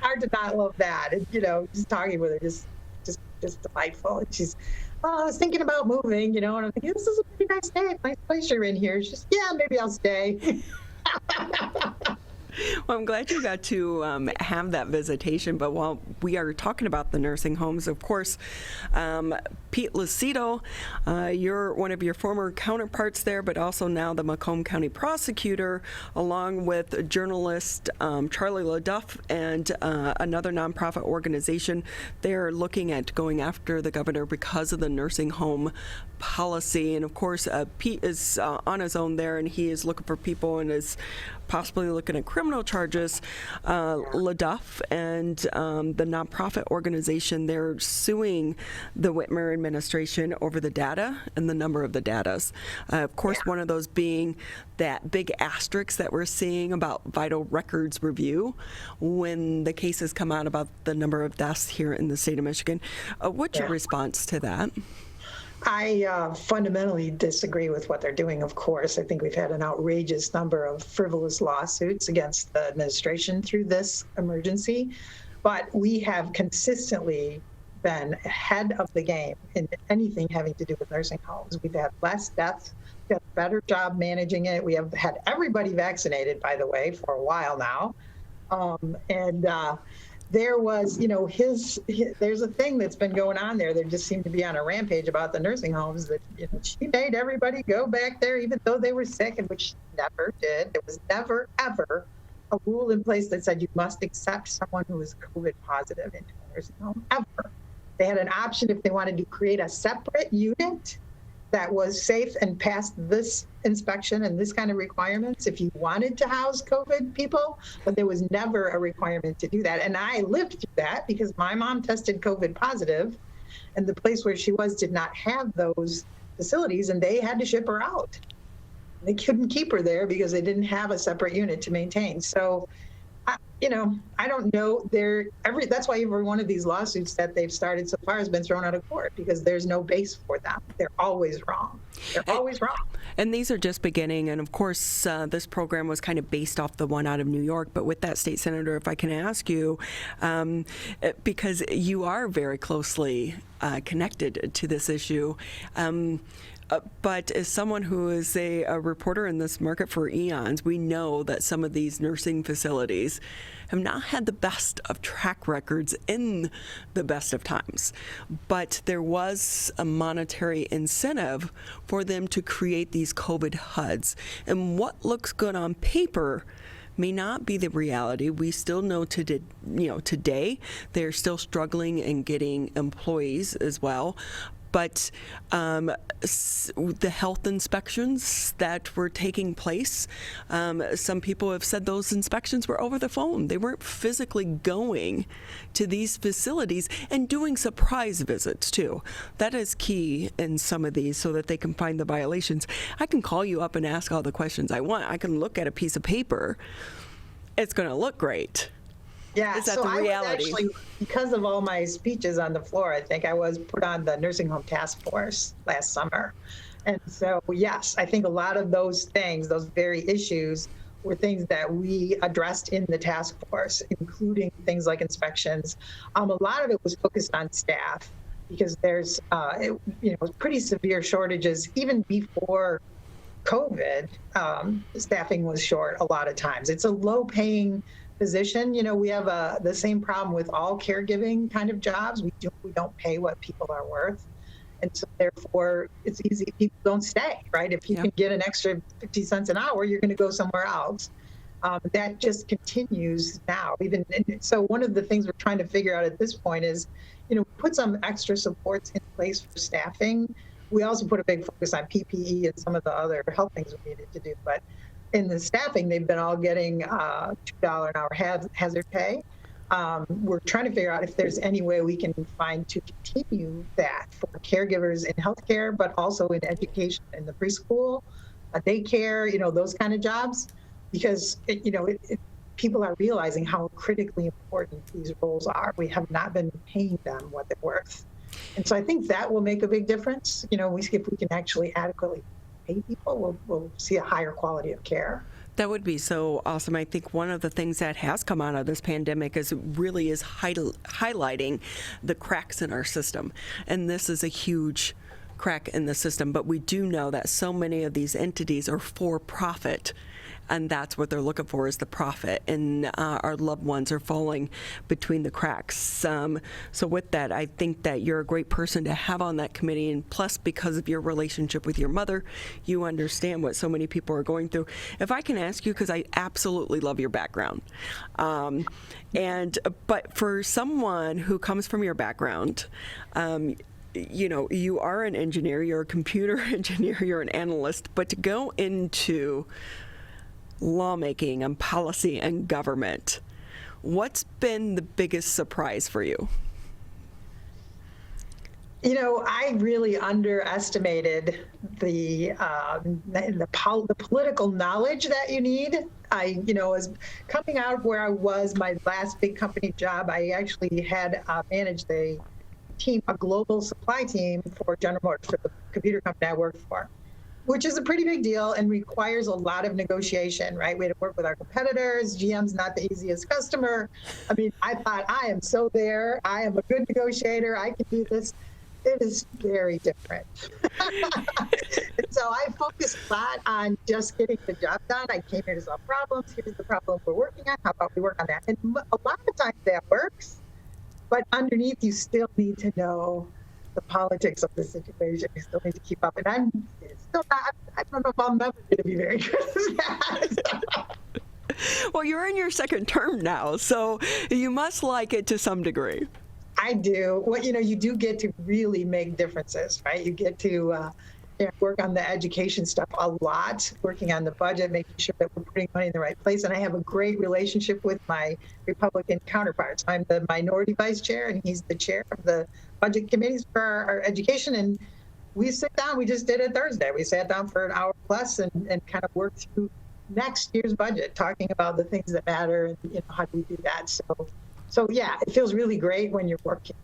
D: Hard to not love that. And, just talking with her, just delightful. And she's, I was thinking about moving, and I'm thinking, this is a pretty nice day. Nice place you're in here. She's, yeah, maybe I'll stay.
B: Well, I'm glad you got to have that visitation. But while we are talking about the nursing homes, of course, Pete Lucido, you're one of your former counterparts there, but also now the Macomb County prosecutor, along with journalist Charlie LaDuff and another nonprofit organization. They're looking at going after the governor because of the nursing home policy. And of course, Pete is on his own there, and he is looking for people and is possibly looking at criminal charges. LaDuff and the nonprofit organization, they're suing the Whitmer administration over the data and the number of the datas. Of course, one of those being that big asterisk that we're seeing about vital records review when the cases come out about the number of deaths here in the state of Michigan. What's your response to that?
D: I fundamentally disagree with what they're doing, of course. I think we've had an outrageous number of frivolous lawsuits against the administration through this emergency, but we have consistently been ahead of the game in anything having to do with nursing homes. We've had less deaths, we've had a better job managing it. We have had everybody vaccinated, by the way, for a while now. There was, there's a thing that's been going on there. They just seem to be on a rampage about the nursing homes that, she made everybody go back there even though they were sick, and which she never did. There was never, ever a rule in place that said you must accept someone who is COVID positive into a nursing home, ever. They had an option if they wanted to create a separate unit that was safe and passed this inspection and this kind of requirements if you wanted to house COVID people, but there was never a requirement to do that. And I lived through that because my mom tested COVID positive, and the place where she was did not have those facilities, and they had to ship her out. They couldn't keep her there because they didn't have a separate unit to maintain. So, I don't know. That's why every one of these lawsuits that they've started so far has been thrown out of court, because there's no base for them. They're always wrong. They're always wrong.
B: And these are just beginning. And of course, this program was kind of based off the one out of New York. But with that, State Senator, if I can ask you, because you are very closely connected to this issue, but as someone who is a reporter in this market for eons, we know that some of these nursing facilities have not had the best of track records in the best of times. But there was a monetary incentive for them to create these COVID HUDs. And what looks good on paper may not be the reality. We still know today they're still struggling in getting employees as well. But the health inspections that were taking place, some people have said those inspections were over the phone. They weren't physically going to these facilities and doing surprise visits too. That is key in some of these so that they can find the violations. I can call you up and ask all the questions I want. I can look at a piece of paper. It's going to look great.
D: Yeah,
B: Is that
D: so
B: the reality?
D: I was actually, because of all my speeches on the floor, I think I was put on the nursing home task force last summer. And so, yes, I think a lot of those things, those very issues, were things that we addressed in the task force, including things like inspections. A lot of it was focused on staff, because there's pretty severe shortages even before COVID. Staffing was short a lot of times. It's a low-paying position. We have the same problem with all caregiving kind of jobs. We don't pay what people are worth. And so therefore it's easy. People don't stay, right? If you can get an extra 50 cents an hour, you're going to go somewhere else. That just continues now. So one of the things we're trying to figure out at this point is, put some extra supports in place for staffing. We also put a big focus on PPE and some of the other health things we needed to do. But in the staffing, they've been all getting $2 an hour hazard pay. We're trying to figure out if there's any way we can find to continue that for caregivers in healthcare, but also in education, in the preschool, daycare, those kind of jobs, because people are realizing how critically important these roles are. We have not been paying them what they're worth. And so I think that will make a big difference. If we can actually adequately pay people, we'll see a higher quality of care.
B: That would be so awesome. I think one of the things that has come out of this pandemic is highlighting the cracks in our system. And this is a huge crack in the system, but we do know that so many of these entities are for profit, and that's what they're looking for, is the profit, and our loved ones are falling between the cracks. So with that, I think that you're a great person to have on that committee, and plus, because of your relationship with your mother, you understand what so many people are going through. If I can ask you, because I absolutely love your background, but for someone who comes from your background, you know, you are an engineer, you're a computer engineer, you're an analyst, but to go into lawmaking and policy and government, what's been the biggest surprise for you?
D: You know, I really underestimated the political knowledge that you need. As coming out of where I was, my last big company job, I actually had managed a global supply team for General Motors, for the computer company I worked for, which is a pretty big deal and requires a lot of negotiation, right? We had to work with our competitors. GM's not the easiest customer. I mean, I thought, I am so there. I am a good negotiator. I can do this. It is very different. And so I focused a lot on just getting the job done. I came here to solve problems. Here's the problem we're working on. How about we work on that? And a lot of times that works, but underneath you still need to know the politics of the situation. You still need to keep up. And I'm still not, I don't know if I'm ever going to be very good at that.
B: Well, you're in your second term now, so you must like it to some degree.
D: I do. Well, you do get to really make differences, right? You get to work on the education stuff a lot, working on the budget, making sure that we're putting money in the right place. And I have a great relationship with my Republican counterparts. I'm the minority vice chair, and he's the chair of the budget committees for our education. And we sit down, we just did it Thursday. We sat down for an hour plus and kind of worked through next year's budget, talking about the things that matter and how do we do that. So yeah, it feels really great when you're working.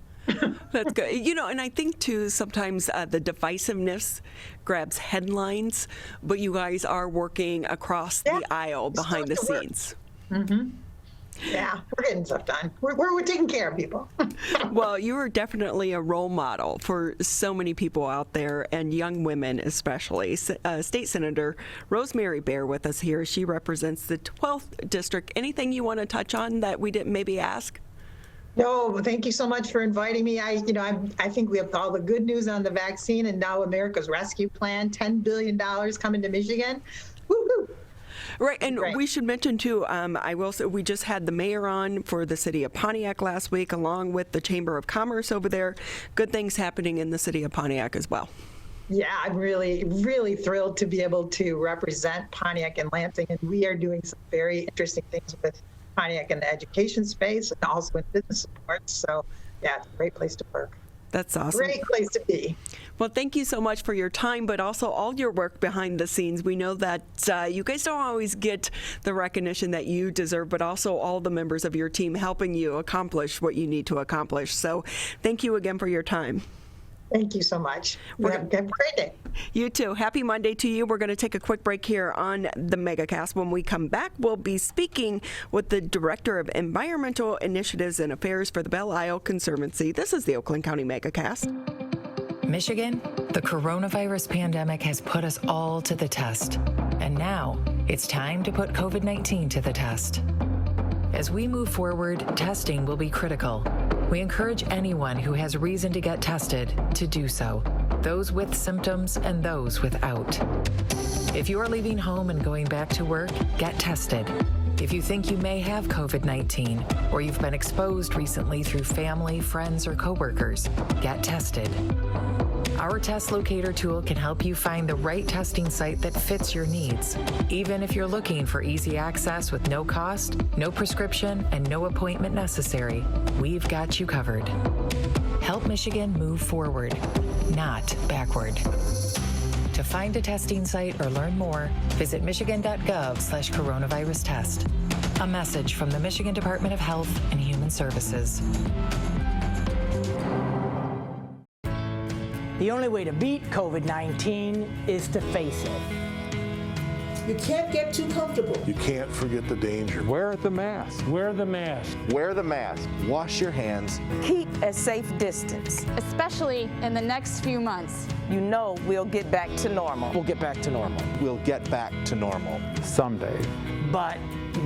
B: That's good. And I think too, sometimes the divisiveness grabs headlines, but you guys are working across the aisle behind the scenes.
D: Mm-hmm. Yeah, we're getting stuff done. We're taking care of people.
B: Well, you are definitely a role model for so many people out there, and young women especially. State Senator Rosemary Bayer with us here. She represents the 12th District. Anything you want to touch on that we didn't maybe ask?
D: No, thank you so much for inviting me. I think we have all the good news on the vaccine, and now America's Rescue Plan, $10 billion coming to Michigan. Woo-hoo.
B: Right, and we should mention too, I will say, we just had the mayor on for the city of Pontiac last week, along with the Chamber of Commerce over there. Good things happening in the city of Pontiac as well.
D: Yeah, I'm really, really thrilled to be able to represent Pontiac and Lansing, and we are doing some very interesting things with Pontiac in the education space and also in business support. So yeah, it's a great place to work.
B: That's awesome.
D: Great place to be.
B: Well, thank you so much for your time, but also all your work behind the scenes. We know that you guys don't always get the recognition that you deserve, but also all the members of your team helping you accomplish what you need to accomplish. So thank you again for your time.
D: Thank you so much. Have a great day.
B: You too. Happy Monday to you. We're going to take a quick break here on the Megacast. When we come back, we'll be speaking with the Director of Environmental Initiatives and Affairs for the Belle Isle Conservancy. This is the Oakland County Megacast.
E: Michigan, the coronavirus pandemic has put us all to the test. And now it's time to put COVID-19 to the test. As we move forward, testing will be critical. We encourage anyone who has reason to get tested to do so, those with symptoms and those without. If you are leaving home and going back to work, get tested. If you think you may have COVID-19 or you've been exposed recently through family, friends, or coworkers, get tested. Our test locator tool can help you find the right testing site that fits your needs. Even if you're looking for easy access with no cost, no prescription, and no appointment necessary, we've got you covered. Help Michigan move forward, not backward. To find a testing site or learn more, visit michigan.gov/coronavirus test. A message from the Michigan Department of Health and Human Services.
F: The only way to beat COVID-19 is to face it. You can't get too comfortable.
G: You can't forget the danger.
H: Wear the mask. Wear the mask.
I: Wear the mask. Wash your hands.
J: Keep a safe distance.
K: Especially in the next few months.
J: You know we'll get back to normal.
I: We'll get back to normal. We'll get back to normal.
H: Someday.
F: But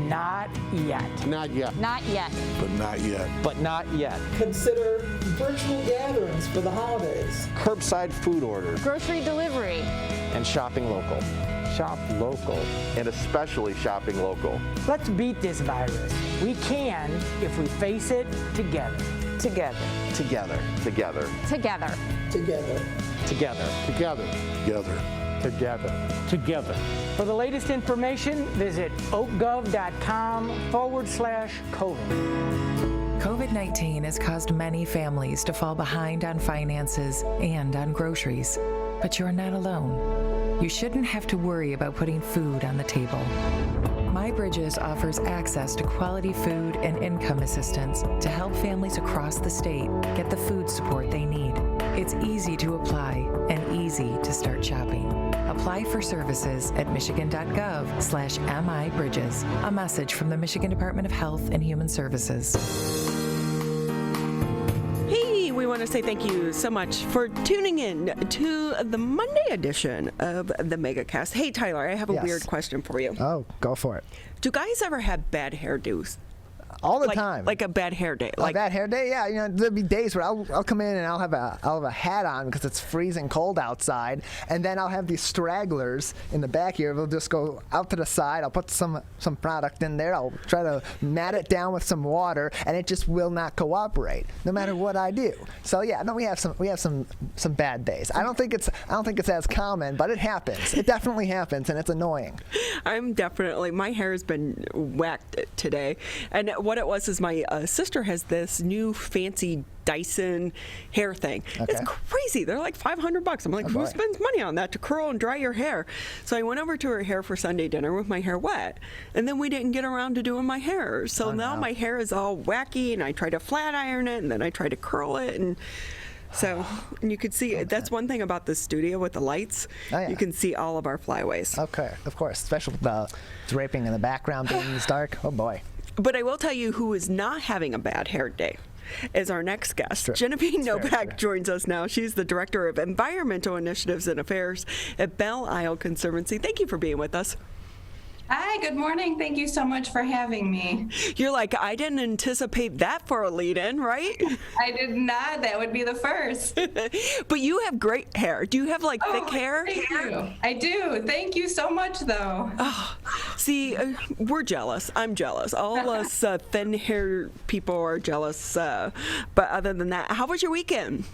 F: not yet.
G: Not yet.
K: Not yet.
G: But not yet.
I: But not yet.
F: Consider virtual gatherings for the holidays.
I: Curbside food orders.
K: Grocery delivery.
I: And shopping local.
H: Shop local.
I: And especially shopping local.
F: Let's beat this virus. We can if we face it together.
J: Together.
I: Together. Together.
K: Together.
F: Together.
H: Together.
G: Together. Together.
H: Together. Together.
F: For the latest information, visit oakgov.com/COVID.
E: COVID-19 has caused many families to fall behind on finances and on groceries. But you're not alone. You shouldn't have to worry about putting food on the table. MyBridges offers access to quality food and income assistance to help families across the state get the food support they need. It's easy to apply and easy to start shopping. Apply for services at michigan.gov/MIBridges. A message from the Michigan Department of Health and Human Services.
B: Hey, we want to say thank you so much for tuning in to the Monday edition of the Megacast. Hey, Tyler, I have a weird question for you.
A: Oh, go for it.
B: Do guys ever have bad hairdos?
A: All the time.
B: Like a bad hair day.
A: Like a bad hair day, yeah. You know, there'll be days where I'll come in and I'll have a hat on because it's freezing cold outside, and then I'll have these stragglers in the back here. They'll just go out to the side. I'll put some product in there. I'll try to mat it down with some water, and it just will not cooperate, no matter what I do. So yeah, no, we have some bad days. I don't think it's as common, but it happens. It definitely happens, and it's annoying.
B: My hair has been whacked today, and what it was is my sister has this new fancy Dyson hair thing.
A: Okay.
B: It's crazy. They're like $500. I'm like, who spends money on that to curl and dry your hair? So I went over to her hair for Sunday dinner with my hair wet, and then we didn't get around to doing my hair. So now my hair is all wacky, and I try to flat iron it, and then I try to curl it, and so you could see that's one thing about this studio with the lights.
A: Oh, yeah.
B: You can see all of our flyaways.
A: Okay, of course, especially with the draping in the background being this dark. Oh boy.
B: But I will tell you who is not having a bad hair day is our next guest. Genevieve Nowak joins us now. She's the Director of Environmental Initiatives and Affairs at Belle Isle Conservancy. Thank you for being with us.
L: Hi, good morning. Thank you so much for having me.
B: You're like, I didn't anticipate that for a lead-in, right?
L: I did not. That would be the first.
B: But you have great hair. Do you have thick hair?
L: Thank you. I do. Thank you so much, though.
B: Oh, see, we're jealous. I'm jealous. All us thin-haired people are jealous. But other than that, how was your weekend?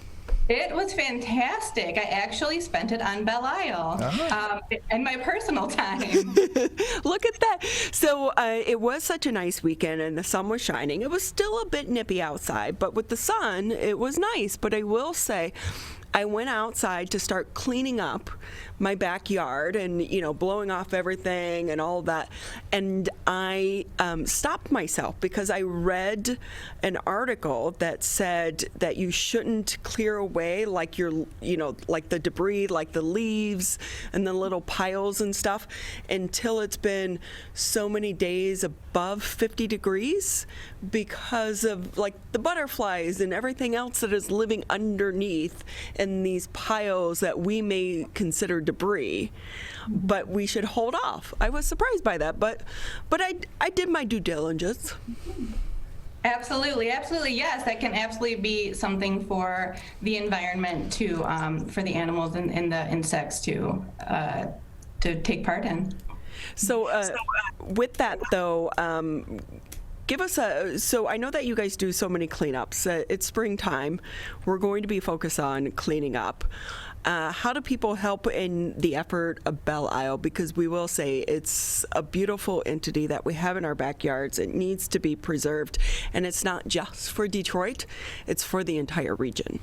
L: It was fantastic. I actually spent it on Belle Isle in my personal time.
B: Look at that. So it was such a nice weekend, and the sun was shining. It was still a bit nippy outside, but with the sun, it was nice. But I will say, I went outside to start cleaning up my backyard and, blowing off everything and all that. And I stopped myself because I read an article that said that you shouldn't clear away like the debris, like the leaves and the little piles and stuff until it's been so many days above 50 degrees because of the butterflies and everything else that is living underneath in these piles that we may consider debris, but we should hold off. I was surprised by that, but I did my due diligence.
L: Absolutely, yes. That can absolutely be something for the environment to, for the animals and the insects to take part in.
B: So with that though, give us so I know that you guys do so many cleanups. It's springtime. We're going to be focused on cleaning up. How do people help in the effort of Belle Isle? Because we will say it's a beautiful entity that we have in our backyards. It needs to be preserved. And it's not just for Detroit, it's for the entire region.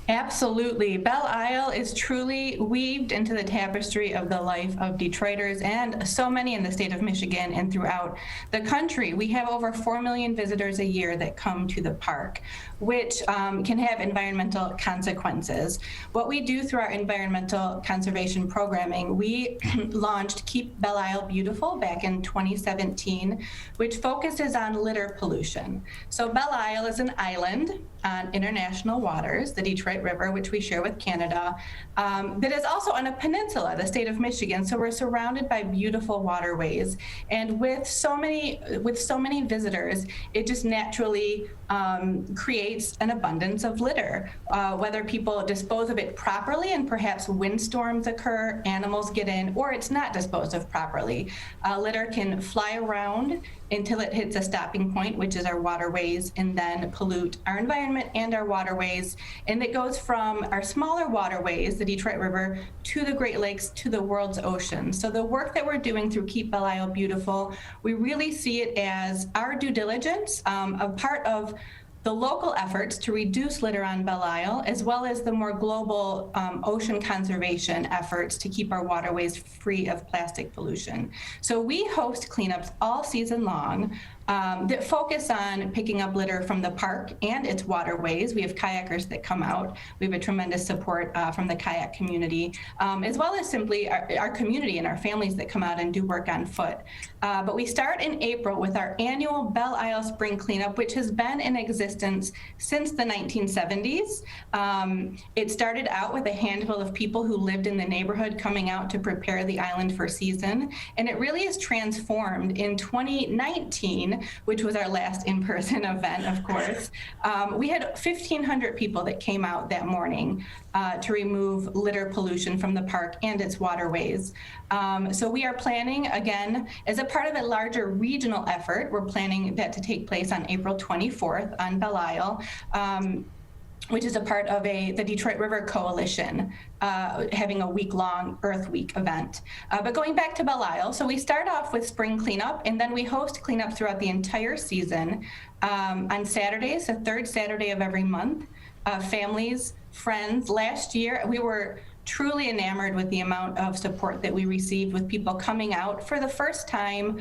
L: Absolutely. Belle Isle is truly weaved into the tapestry of the life of Detroiters and so many in the state of Michigan and throughout the country. We have over 4 million visitors a year that come to the park, which can have environmental consequences. What we do through our environmental conservation programming, we launched Keep Belle Isle Beautiful back in 2017, which focuses on litter pollution. So Belle Isle is an island on international waters, the Detroit River, which we share with Canada, that is also on a peninsula, the state of Michigan. So we're surrounded by beautiful waterways. And with so many visitors, it just naturally creates an abundance of litter. Whether people dispose of it properly and perhaps windstorms occur, animals get in, or it's not disposed of properly. Litter can fly around until it hits a stopping point, which is our waterways, and then pollute our environment and our waterways. And it goes from our smaller waterways, the Detroit River, to the Great Lakes, to the world's oceans. So the work that we're doing through Keep Belle Isle Beautiful, we really see it as our due diligence, a part of the local efforts to reduce litter on Belle Isle, as well as the more global ocean conservation efforts to keep our waterways free of plastic pollution. So we host cleanups all season long that focus on picking up litter from the park and its waterways. We have kayakers that come out. We have a tremendous support from the kayak community, as well as simply our community and our families that come out and do work on foot. But we start in April with our annual Belle Isle Spring Cleanup, which has been in existence since the 1970s. It started out with a handful of people who lived in the neighborhood coming out to prepare the island for season. And it really is transformed in 2019, which was our last in-person event, of course. We had 1,500 people that came out that morning to remove litter pollution from the park and its waterways. So we are planning, again, as a part of a larger regional effort, we're planning that to take place on April 24th on Belle Isle, which is a part of the Detroit River Coalition, having a week-long Earth Week event. But going back to Belle Isle, so we start off with spring cleanup, and then we host cleanup throughout the entire season. On Saturdays, the third Saturday of every month, families, friends. Last year, we were truly enamored with the amount of support that we received, with people coming out for the first time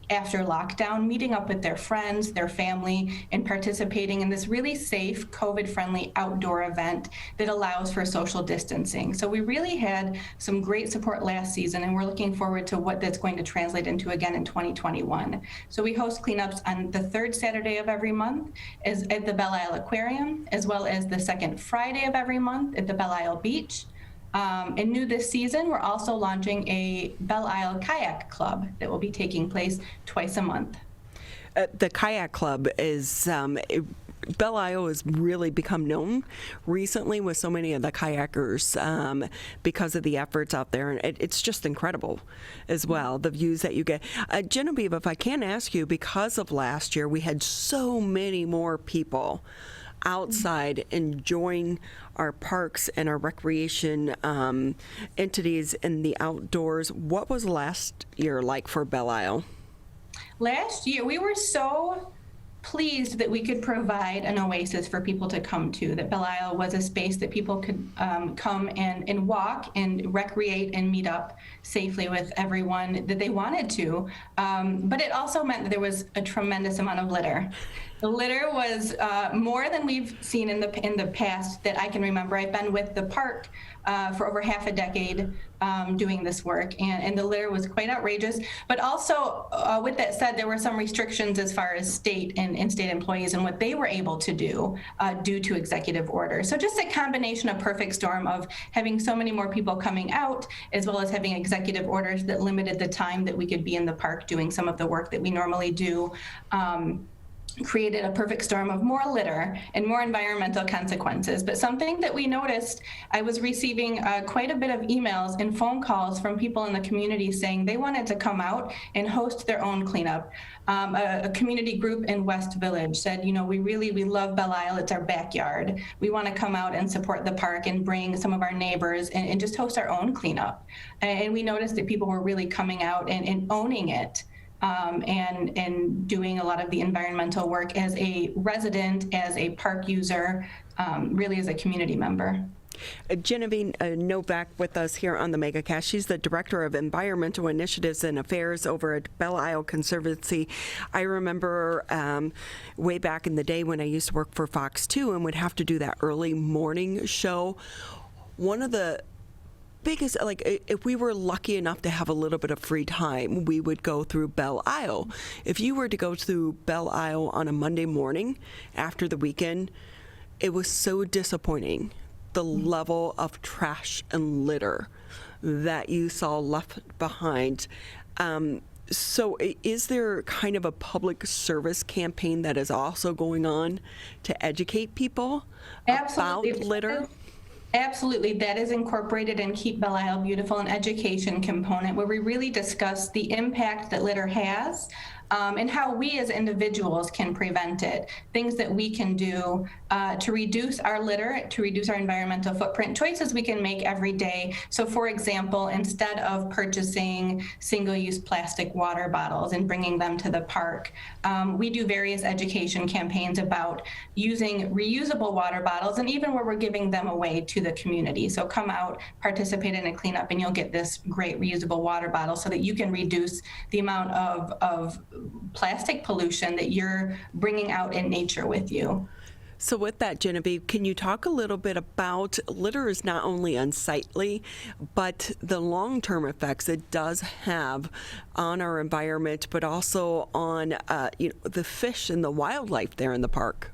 L: after lockdown, meeting up with their friends, their family, and participating in this really safe, COVID-friendly outdoor event that allows for social distancing. So we really had some great support last season, and we're looking forward to what that's going to translate into again in 2021. So we host cleanups on the third Saturday of every month at the Belle Isle Aquarium, as well as the second Friday of every month at the Belle Isle Beach. And new this season, we're also launching a Belle Isle Kayak Club that will be taking place twice a month.
B: The Kayak Club is, Belle Isle has really become known recently with so many of the kayakers because of the efforts out there. And it's just incredible as well, the views that you get. Genevieve, if I can ask you, because of last year, we had so many more people outside enjoying our parks and our recreation entities in the outdoors. What was last year like for Belle Isle?
L: Last year, we were so pleased that we could provide an oasis for people to come to, that Belle Isle was a space that people could come and walk and recreate and meet up safely with everyone that they wanted to. But it also meant that there was a tremendous amount of litter. The litter was more than we've seen in the past that I can remember. I've been with the park for over half a decade doing this work, and the litter was quite outrageous. But also, with that said, there were some restrictions as far as state and state employees and what they were able to do due to executive order. So just a combination, a perfect storm of having so many more people coming out, as well as having executive orders that limited the time that we could be in the park doing some of the work that we normally do. Created a perfect storm of more litter and more environmental consequences. But something that we noticed, I was receiving quite a bit of emails and phone calls from people in the community saying they wanted to come out and host their own cleanup. A community group in West Village said, we love Belle Isle, it's our backyard. We want to come out and support the park and bring some of our neighbors and just host our own cleanup. And we noticed that people were really coming out and owning it. and doing a lot of the environmental work as a resident, as a park user, really as a community member.
B: Genevieve Nowak with us here on the Megacast. She's the Director of Environmental Initiatives and Affairs over at Belle Isle Conservancy. I remember way back in the day when I used to work for Fox 2 and would have to do that early morning show. One of the biggest, like, if we were lucky enough to have a little bit of free time, we would go through Belle Isle. If you were to go through Belle Isle on a Monday morning after the weekend, it was so disappointing. The level of trash and litter that you saw left behind. So is there kind of a public service campaign that is also going on to educate people about litter?
L: Absolutely. That is incorporated in Keep Belle Isle Beautiful, an education component where we really discuss the impact that litter has and how we as individuals can prevent it. Things that we can do to reduce our litter, to reduce our environmental footprint, choices we can make every day. So for example, instead of purchasing single-use plastic water bottles and bringing them to the park, we do various education campaigns about using reusable water bottles, and even where we're giving them away to the community. So come out, participate in a cleanup, and you'll get this great reusable water bottle so that you can reduce the amount of plastic pollution that you're bringing out in nature with you.
B: So with that, Genevieve, can you talk a little bit about litter is not only unsightly, but the long-term effects it does have on our environment, but also on the fish and the wildlife there in the park?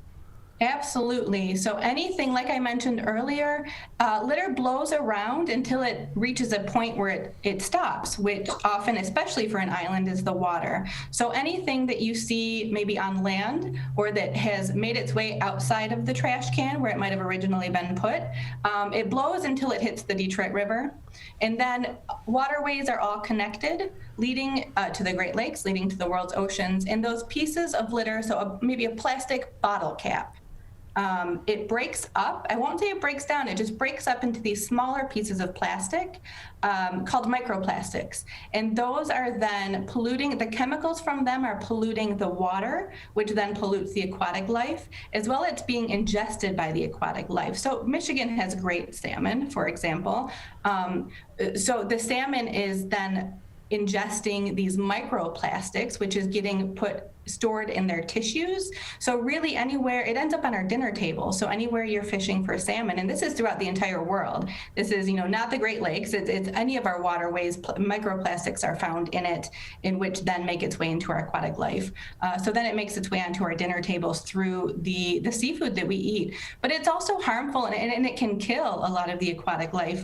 L: Absolutely. So anything, like I mentioned earlier, litter blows around until it reaches a point where it stops, which often, especially for an island, is the water. So anything that you see maybe on land or that has made its way outside of the trash can where it might have originally been put, it blows until it hits the Detroit River. And then waterways are all connected, leading to the Great Lakes, leading to the world's oceans. And those pieces of litter, so maybe a plastic bottle cap, it breaks up. I won't say it breaks down. It just breaks up into these smaller pieces of plastic called microplastics. And those are then polluting, the chemicals from them are polluting the water, which then pollutes the aquatic life, as well as being ingested by the aquatic life. So Michigan has great salmon, for example. So the salmon is then ingesting these microplastics, which is getting stored in their tissues. So really anywhere, it ends up on our dinner table. So anywhere you're fishing for salmon, and this is throughout the entire world. This is, not the Great Lakes, it's any of our waterways, microplastics are found in it, in which then make its way into our aquatic life. So then it makes its way onto our dinner tables through the seafood that we eat. But it's also harmful and it can kill a lot of the aquatic life.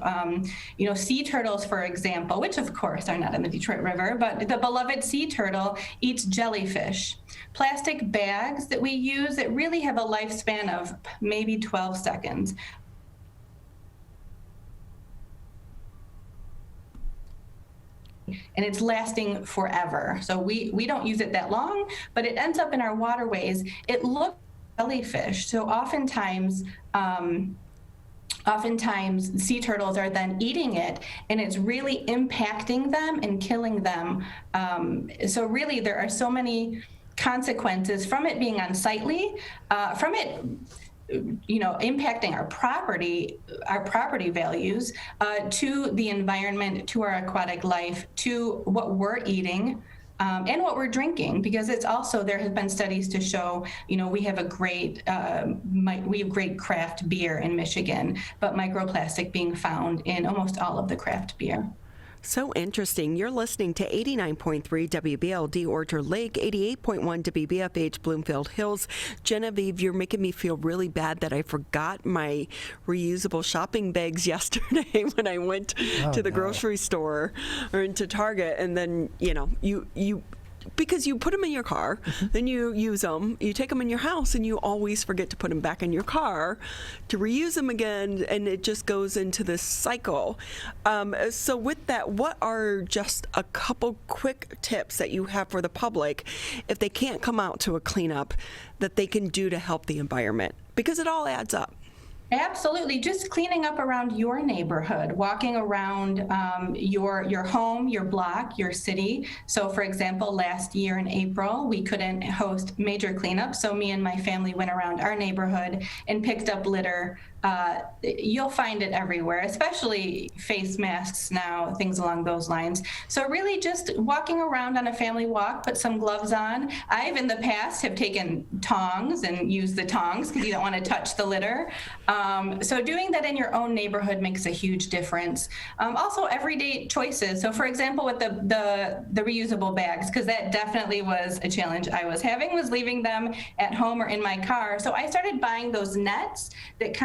L: Sea turtles, for example, which of course are not in the Detroit River, but the beloved sea turtle eats jellyfish. Plastic bags that we use that really have a lifespan of maybe 12 seconds. And it's lasting forever. So we don't use it that long, but it ends up in our waterways. It looks like jellyfish. So oftentimes sea turtles are then eating it, and it's really impacting them and killing them. So really there are so many consequences from it being unsightly, from it impacting our property values, to the environment, to our aquatic life, to what we're eating, and what we're drinking, because it's also, there have been studies to show, we have great craft beer in Michigan, but microplastic being found in almost all of the craft beer.
B: So interesting. You're listening to 89.3 WBLD Orchard Lake, 88.1 WBFH Bloomfield Hills. Genevieve, you're making me feel really bad that I forgot my reusable shopping bags yesterday when I went to the grocery store or into Target. And then, you because you put them in your car, then you use them, you take them in your house, and you always forget to put them back in your car to reuse them again, and it just goes into this cycle. So with that, what are just a couple quick tips that you have for the public if they can't come out to a cleanup that they can do to help the environment? Because it all adds up.
L: Absolutely. Just cleaning up around your neighborhood, walking around your home, your block, your city. So for example, last year in April, we couldn't host major cleanups. So me and my family went around our neighborhood and picked up litter. You'll find it everywhere, especially face masks now, things along those lines. So really just walking around on a family walk, put some gloves on. I've in the past have taken tongs and used the tongs because you don't want to touch the litter. So doing that in your own neighborhood makes a huge difference. Also everyday choices. So for example, with the reusable bags, because that definitely was a challenge I was having, was leaving them at home or in my car. So I started buying those nets that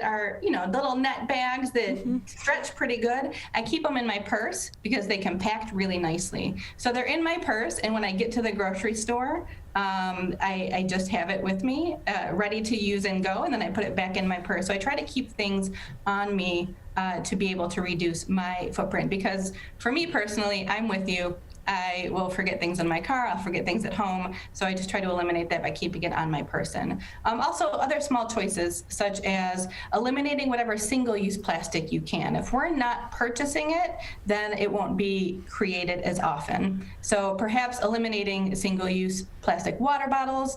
L: are, little net bags that stretch pretty good. I keep them in my purse because they compact really nicely. So they're in my purse, and when I get to the grocery store, I just have it with me, ready to use and go, and then I put it back in my purse. So I try to keep things on me to be able to reduce my footprint, because for me personally, I'm with you. I will forget things in my car, I'll forget things at home, so I just try to eliminate that by keeping it on my person. Also, other small choices, such as eliminating whatever single-use plastic you can. If we're not purchasing it, then it won't be created as often. So perhaps eliminating single-use plastic water bottles,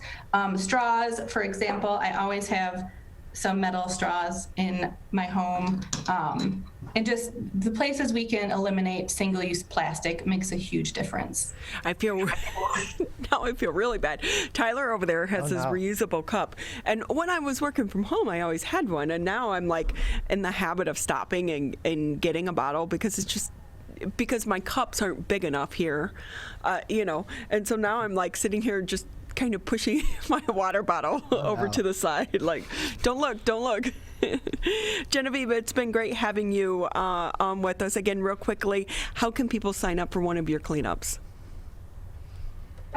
L: straws, for example. I always have some metal straws in my home. And just the places we can eliminate single-use plastic makes a huge difference.
B: Now I feel really bad. Tyler over there has his reusable cup. And when I was working from home, I always had one. And now I'm like in the habit of stopping and getting a bottle because my cups aren't big enough here, And so now I'm like sitting here just kind of pushing my water bottle over to the side, like, don't look. Genevieve, it's been great having you on with us. Again, real quickly, how can people sign up for one of your cleanups?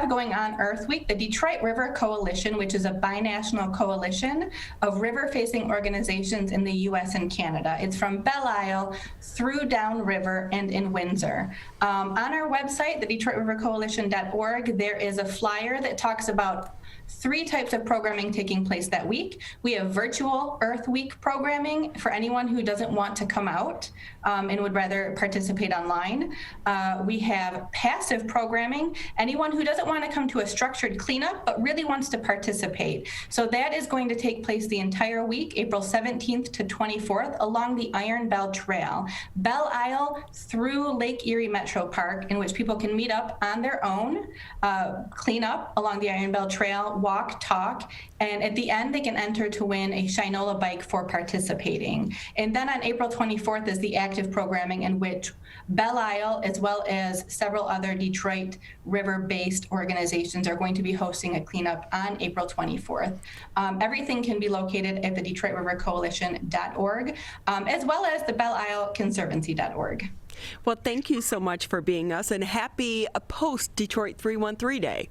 L: Going on Earth Week, the Detroit River Coalition, which is a binational coalition of river-facing organizations in the U.S. and Canada. It's from Belle Isle through downriver and in Windsor. On our website, the DetroitRiverCoalition.org, there is a flyer that talks about 3 types of programming taking place that week. We have virtual Earth Week programming for anyone who doesn't want to come out and would rather participate online. We have passive programming, anyone who doesn't want to come to a structured cleanup but really wants to participate. So that is going to take place the entire week, April 17th to 24th, along the Iron Bell Trail, Belle Isle through Lake Erie Metro Park, in which people can meet up on their own, clean up along the Iron Bell Trail, walk, talk, and at the end they can enter to win a Shinola bike for participating. And then on April 24th is the active programming, in which Belle Isle, as well as several other Detroit River-based organizations, are going to be hosting a cleanup on April 24th. Everything can be located at the DetroitRiverCoalition.org, as well as the Belle Isle Conservancy.org.
B: Well, thank you so much for being us, and happy post-Detroit 313 Day.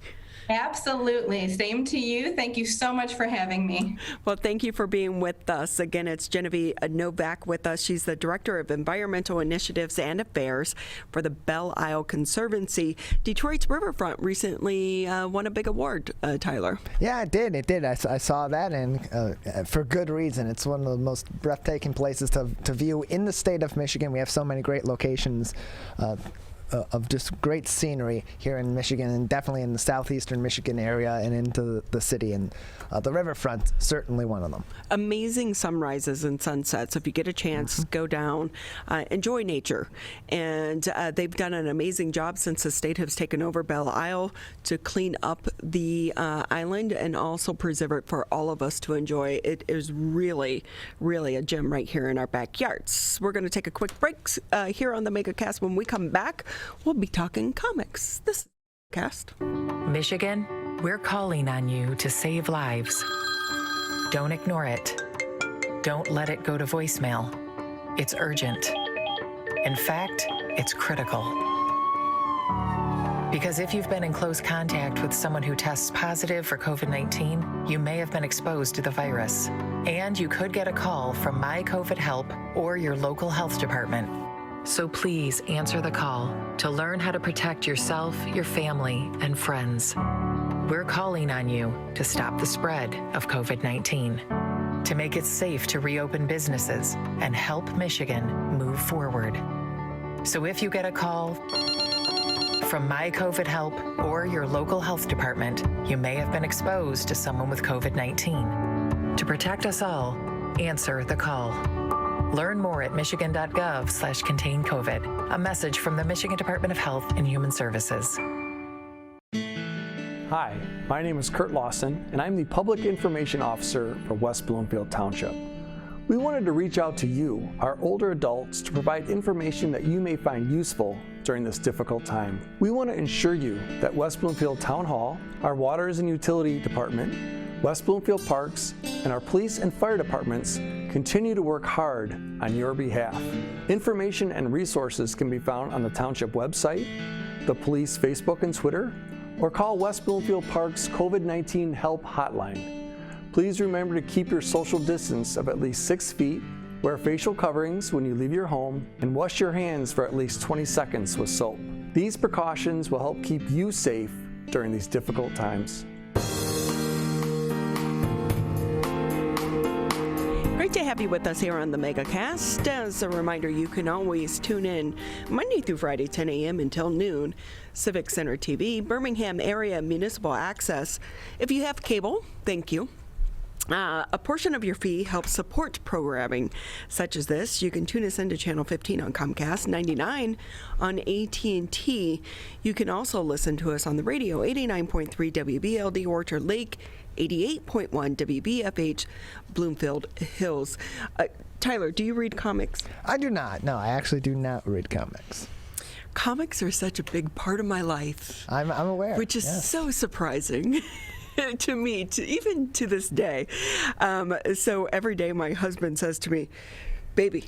L: Absolutely. Same to you. Thank you so much for having me.
B: Well, thank you for being with us. Again, it's Genevieve Nowak with us. She's the Director of Environmental Initiatives and Affairs for the Belle Isle Conservancy. Detroit's Riverfront recently won a big award, Tyler.
A: Yeah, it did. I saw that, and for good reason. It's one of the most breathtaking places to view in the state of Michigan. We have so many great locations of just great scenery here in Michigan, and definitely in the southeastern Michigan area and into the city, and the riverfront, certainly one of them.
B: Amazing sunrises and sunsets. If you get a chance, go down, enjoy nature. And they've done an amazing job since the state has taken over Belle Isle to clean up the island and also preserve it for all of us to enjoy. It is really, really a gem right here in our backyards. We're going to take a quick break here on the Megacast. When we come back, we'll be talking comics. This is Cast.
E: Michigan, we're calling on you to save lives. Don't ignore it. Don't let it go to voicemail. It's urgent. In fact, it's critical. Because if you've been in close contact with someone who tests positive for COVID-19, you may have been exposed to the virus. And you could get a call from My COVID Help or your local health department. So please answer the call to learn how to protect yourself, your family, and friends. We're calling on you to stop the spread of COVID-19. to make it safe to reopen businesses and help Michigan move forward. So if you get a call from My COVID Help or your local health department, you may have been exposed to someone with COVID-19. To protect us all, answer the call. Learn more at michigan.gov/containcovid. A message from the Michigan Department of Health and Human Services.
M: Hi, my name is Kurt Lawson, and I'm the Public Information Officer for West Bloomfield Township. We wanted to reach out to you, our older adults, to provide information that you may find useful during this difficult time. We want to ensure you that West Bloomfield Town Hall, our Waters and Utility Department, West Bloomfield Parks, and our police and fire departments continue to work hard on your behalf. Information and resources can be found on the Township website, the police Facebook and Twitter, or call West Bloomfield Park's COVID-19 Help Hotline. Please remember to keep your social distance of at least 6 feet, wear facial coverings when you leave your home, and wash your hands for at least 20 seconds with soap. These precautions will help keep you safe during these difficult times.
B: Great to have you with us here on the MegaCast. As a reminder, you can always tune in Monday through Friday, 10 a.m. until noon. Civic Center TV, Birmingham Area Municipal Access. If you have cable, thank you. A portion of your fee helps support programming such as this. You can tune us into Channel 15 on Comcast, 99 on AT&T. You can also listen to us on the radio, 89.3 WBLD Orchard Lake, 88.1 WBFH Bloomfield Hills. Tyler, do you read comics?
A: I do not. No, I actually do not read comics.
B: Comics are such a big part of my life.
A: I'm aware.
B: Which is so surprising. To me, even to this day. So every day my husband says to me, baby,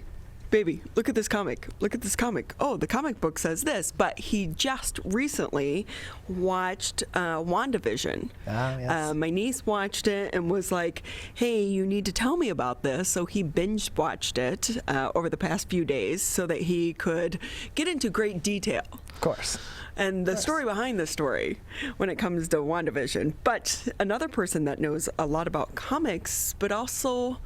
B: look at this comic. Look at this comic. Oh, the comic book says this. But he just recently watched WandaVision.
A: Yes.
B: My niece watched it and was like, hey, you need to tell me about this. So he binge watched it over the past few days so that he could get into great detail.
A: Of course.
B: And the story behind the story when it comes to WandaVision. But another person that knows a lot about comics, but also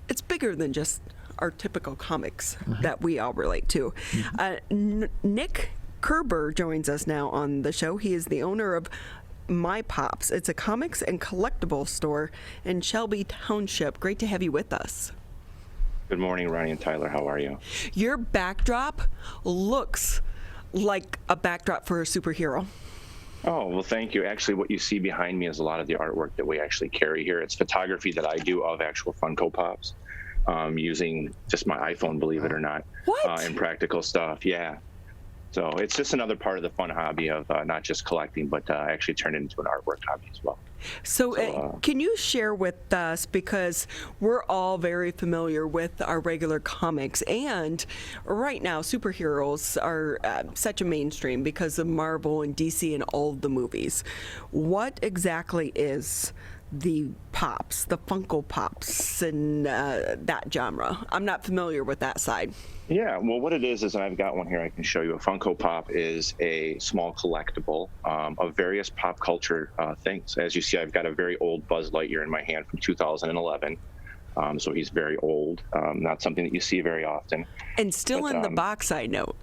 B: it's bigger than just our typical comics that we all relate to. Nick Koerber joins us now on the show. He is the owner of MiPops. It's a comics and collectibles store in Shelby Township. Great to have you with us.
N: Good morning, Ronnie and Tyler. How are you?
B: Your backdrop looks like a backdrop for a superhero.
N: Oh, well, thank you. Actually, what you see behind me is a lot of the artwork that we actually carry here. It's photography that I do of actual Funko Pops, using just my iPhone, believe it or not.
B: What?
N: And practical stuff, yeah. So it's just another part of the fun hobby of not just collecting, but actually turn it into an artwork hobby as well.
B: So can you share with us, because we're all very familiar with our regular comics, and right now superheroes are such a mainstream because of Marvel and DC and all of the movies. What exactly is the Pops, the Funko Pops, and that genre? I'm not familiar with that side.
N: Yeah, well, what it is I've got one here I can show you. A Funko Pop is a small collectible of various pop culture things. As you see, I've got a very old Buzz Lightyear in my hand from 2011. So he's very old, not something that you see very often.
B: And still in the box, I know.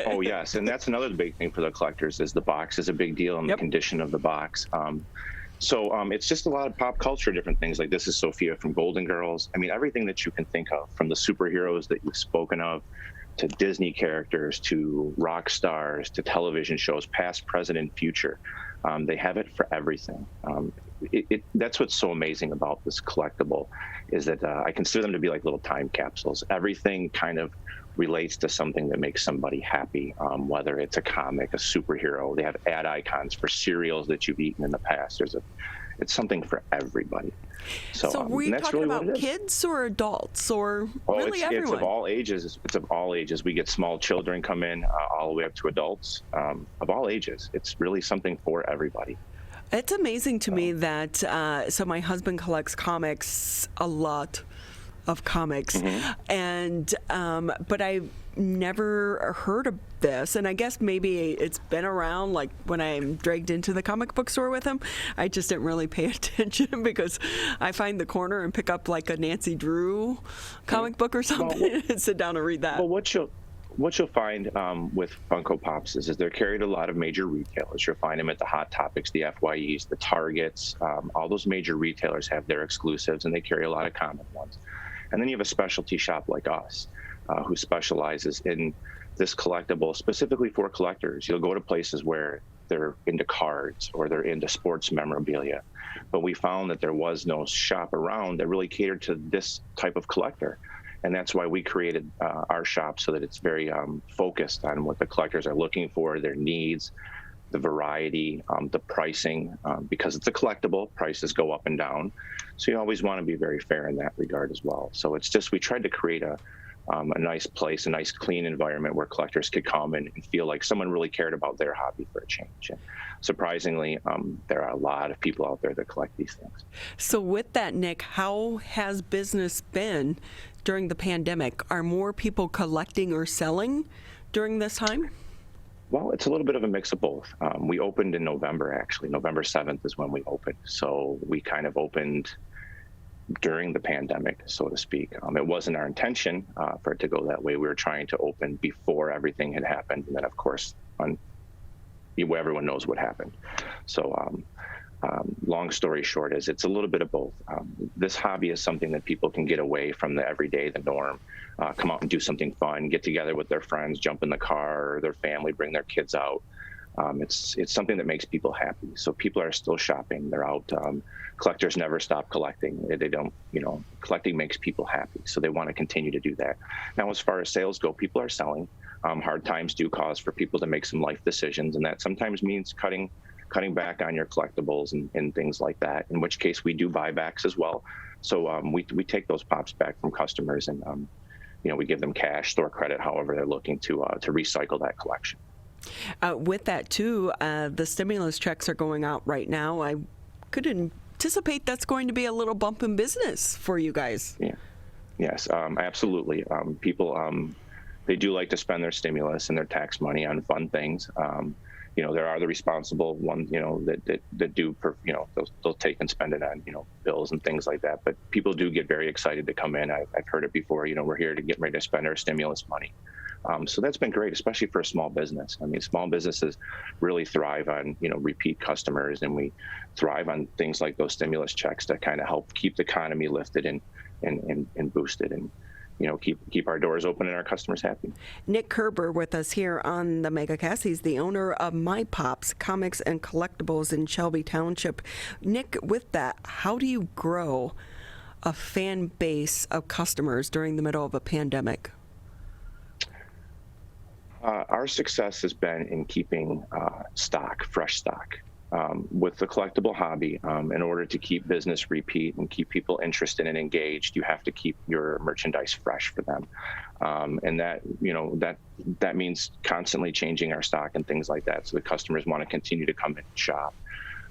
N: Oh, yes, and that's another big thing for the collectors is the box is a big deal, and the condition of the box. So it's just a lot of pop culture, different things. Like this is Sophia from Golden Girls. I mean, everything that you can think of, from the superheroes that you've spoken of, to Disney characters, to rock stars, to television shows, past, present, and future. They have it for everything. That's what's so amazing about this collectible, is that I consider them to be like little time capsules. Everything kind of relates to something that makes somebody happy, whether it's a comic, a superhero. They have ad icons for cereals that you've eaten in the past. It's something for everybody.
B: So were you talking
N: really
B: about kids or adults, or really everyone?
N: It's of all ages. It's of all ages. We get small children come in all the way up to adults of all ages. It's really something for everybody.
B: It's amazing to me that, so my husband collects comics, a lot of comics, and but I've never heard this, and I guess maybe it's been around, like when I'm dragged into the comic book store with him, I just didn't really pay attention because I find the corner and pick up like a Nancy Drew comic book or something and sit down and read that.
N: Well, what you'll find with Funko Pops is they're carried at a lot of major retailers. You'll find them at the Hot Topics, the FYEs, the Targets. All those major retailers have their exclusives, and they carry a lot of common ones. And then you have a specialty shop like us who specializes in this collectible specifically for collectors. You'll go to places where they're into cards or they're into sports memorabilia, but we found that there was no shop around that really catered to this type of collector. And that's why we created our shop, so that it's very focused on what the collectors are looking for, their needs, the variety, the pricing, because it's a collectible, prices go up and down. So you always want to be very fair in that regard as well. So it's just, we tried to create a nice place, a nice clean environment where collectors could come and feel like someone really cared about their hobby for a change. And surprisingly, there are a lot of people out there that collect these things.
B: So with that, Nick, how has business been during the pandemic? Are more people collecting or selling during this time?
N: Well, it's a little bit of a mix of both. We opened in November, actually. November 7th is when we opened. So we kind of opened during the pandemic, so to speak. It wasn't our intention for it to go that way. We were trying to open before everything had happened. And then, of course, everyone knows what happened. So long story short is it's a little bit of both. This hobby is something that people can get away from the everyday, the norm, come out and do something fun, get together with their friends, jump in the car, or their family, bring their kids out. It's something that makes people happy. So people are still shopping. They're out. Collectors never stop collecting. They don't, collecting makes people happy. So they want to continue to do that. Now, as far as sales go, people are selling. Hard times do cause for people to make some life decisions, and that sometimes means cutting back on your collectibles and things like that, in which case we do buybacks as well. So we take those pops back from customers, and we give them cash, store credit, however they're looking to recycle that collection.
B: With that too, the stimulus checks are going out right now. I could anticipate that's going to be a little bump in business for you guys. Yeah.
N: Yes, absolutely. People, they do like to spend their stimulus and their tax money on fun things. There are the responsible ones, that do, they'll take and spend it on, bills and things like that. But people do get very excited to come in. I've heard it before, we're here to get ready to spend our stimulus money. So that's been great, especially for a small business. I mean, small businesses really thrive on, repeat customers, and we thrive on things like those stimulus checks that kind of help keep the economy lifted and boosted, and keep our doors open and our customers happy.
B: Nick Koerber with us here on the Megacast. He's the owner of MiPops Comics and Collectibles in Shelby Township. Nick, with that, how do you grow a fan base of customers during the middle of a pandemic?
N: Our success has been in keeping fresh stock. With the collectible hobby, in order to keep business repeat and keep people interested and engaged, you have to keep your merchandise fresh for them. And that, that means constantly changing our stock and things like that, so the customers want to continue to come in and shop.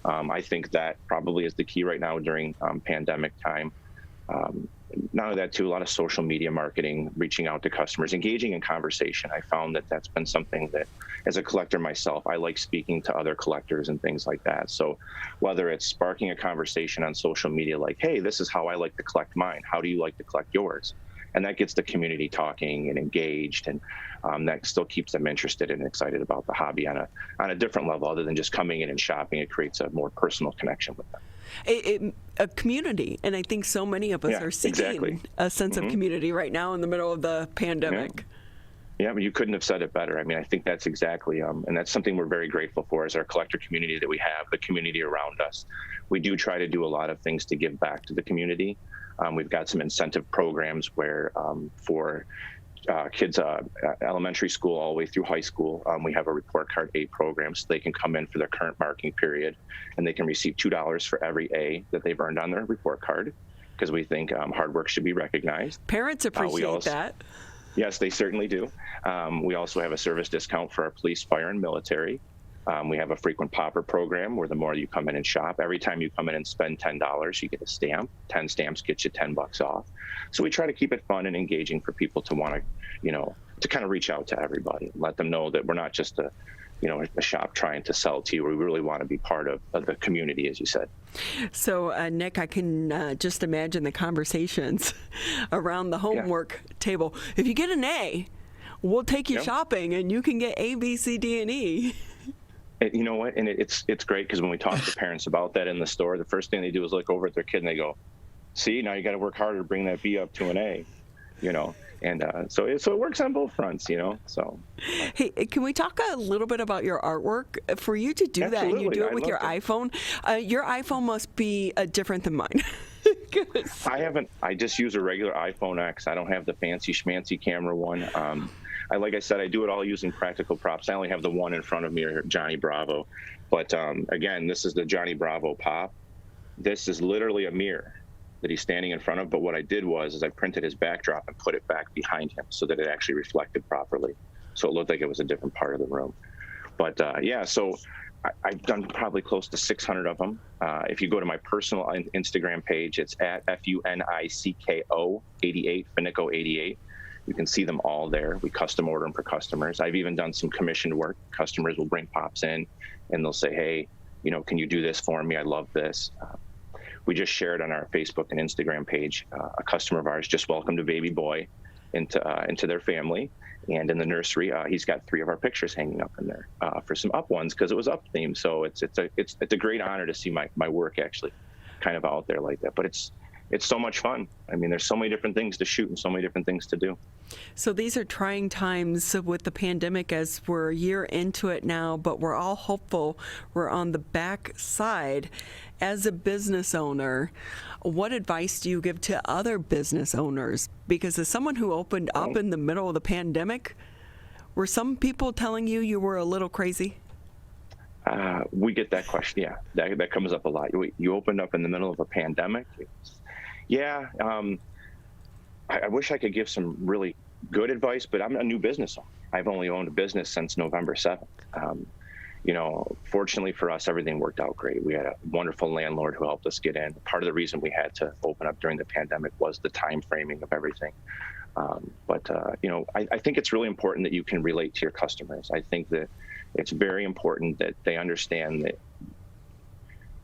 N: I think that probably is the key right now during pandemic time. Not only that, too, a lot of social media marketing, reaching out to customers, engaging in conversation. I found that that's been something that, as a collector myself, I like speaking to other collectors and things like that. So whether it's sparking a conversation on social media like, hey, this is how I like to collect mine. How do you like to collect yours? And that gets the community talking and engaged, and that still keeps them interested and excited about the hobby on a different level, other than just coming in and shopping. It creates a more personal connection with them.
B: A community, and I think so many of us are seeking a sense of community right now in the middle of the pandemic.
N: Yeah, but you couldn't have said it better. I mean, I think that's exactly, and that's something we're very grateful for, is our collector community that we have, the community around us. We do try to do a lot of things to give back to the community. We've got some incentive programs where for kids elementary school all the way through high school, we have a report card A program, so they can come in for their current marking period, and they can receive $2 for every A that they've earned on their report card, because we think hard work should be recognized.
B: Parents appreciate that.
N: Yes, they certainly do. We also have a service discount for our police, fire, and military. We have a frequent popper program where the more you come in and shop, every time you come in and spend $10, you get a stamp. 10 stamps get you $10 off. So we try to keep it fun and engaging for people to want to, to kind of reach out to everybody and let them know that we're not just a shop trying to sell to you. We really want to be part of the community, as you said.
B: So, Nick, I can just imagine the conversations around the homework table. If you get an A, we'll take you shopping, and you can get A, B, C, D, and E.
N: And you know what? And it's great because when we talk to parents about that in the store, the first thing they do is look over at their kid and they go, "See, now you got to work harder to bring that B up to an A," And so it works on both fronts, So.
B: Hey, can we talk a little bit about your artwork? For you to do that, and you do it with your iPhone, your iPhone must be different than mine.
N: I just use a regular iPhone X. I don't have the fancy schmancy camera one. Like I said, I do it all using practical props. I only have the one in front of me, or Johnny Bravo. But again, this is the Johnny Bravo pop. This is literally a mirror that he's standing in front of. But what I did was I printed his backdrop and put it back behind him so that it actually reflected properly. So it looked like it was a different part of the room. But so I've done probably close to 600 of them. If you go to my personal Instagram page, it's at FUNICKO 88, Funico 88. You can see them all there. We custom order them for customers. I've even done some commissioned work. Customers will bring pops in and they'll say, "Hey, can you do this for me? I love this." We just shared on our Facebook and Instagram page, a customer of ours just welcomed a baby boy into their family. And in the nursery, he's got 3 of our pictures hanging up in there for some up ones because it was up themed. So it's a great honor to see my work actually kind of out there like that. But it's so much fun. I mean, there's so many different things to shoot and so many different things to do.
B: So these are trying times with the pandemic as we're a year into it now, but we're all hopeful we're on the back side. As a business owner, what advice do you give to other business owners? Because as someone who opened up in the middle of the pandemic, were some people telling you were a little crazy?
N: We get that question. Yeah, that comes up a lot. You opened up in the middle of a pandemic? I wish I could give some really good advice, but I'm a new business owner. I've only owned a business since November 7th. Fortunately for us, everything worked out great. We had a wonderful landlord who helped us get in. Part of the reason we had to open up during the pandemic was the time framing of everything. I think it's really important that you can relate to your customers. I think that it's very important that they understand that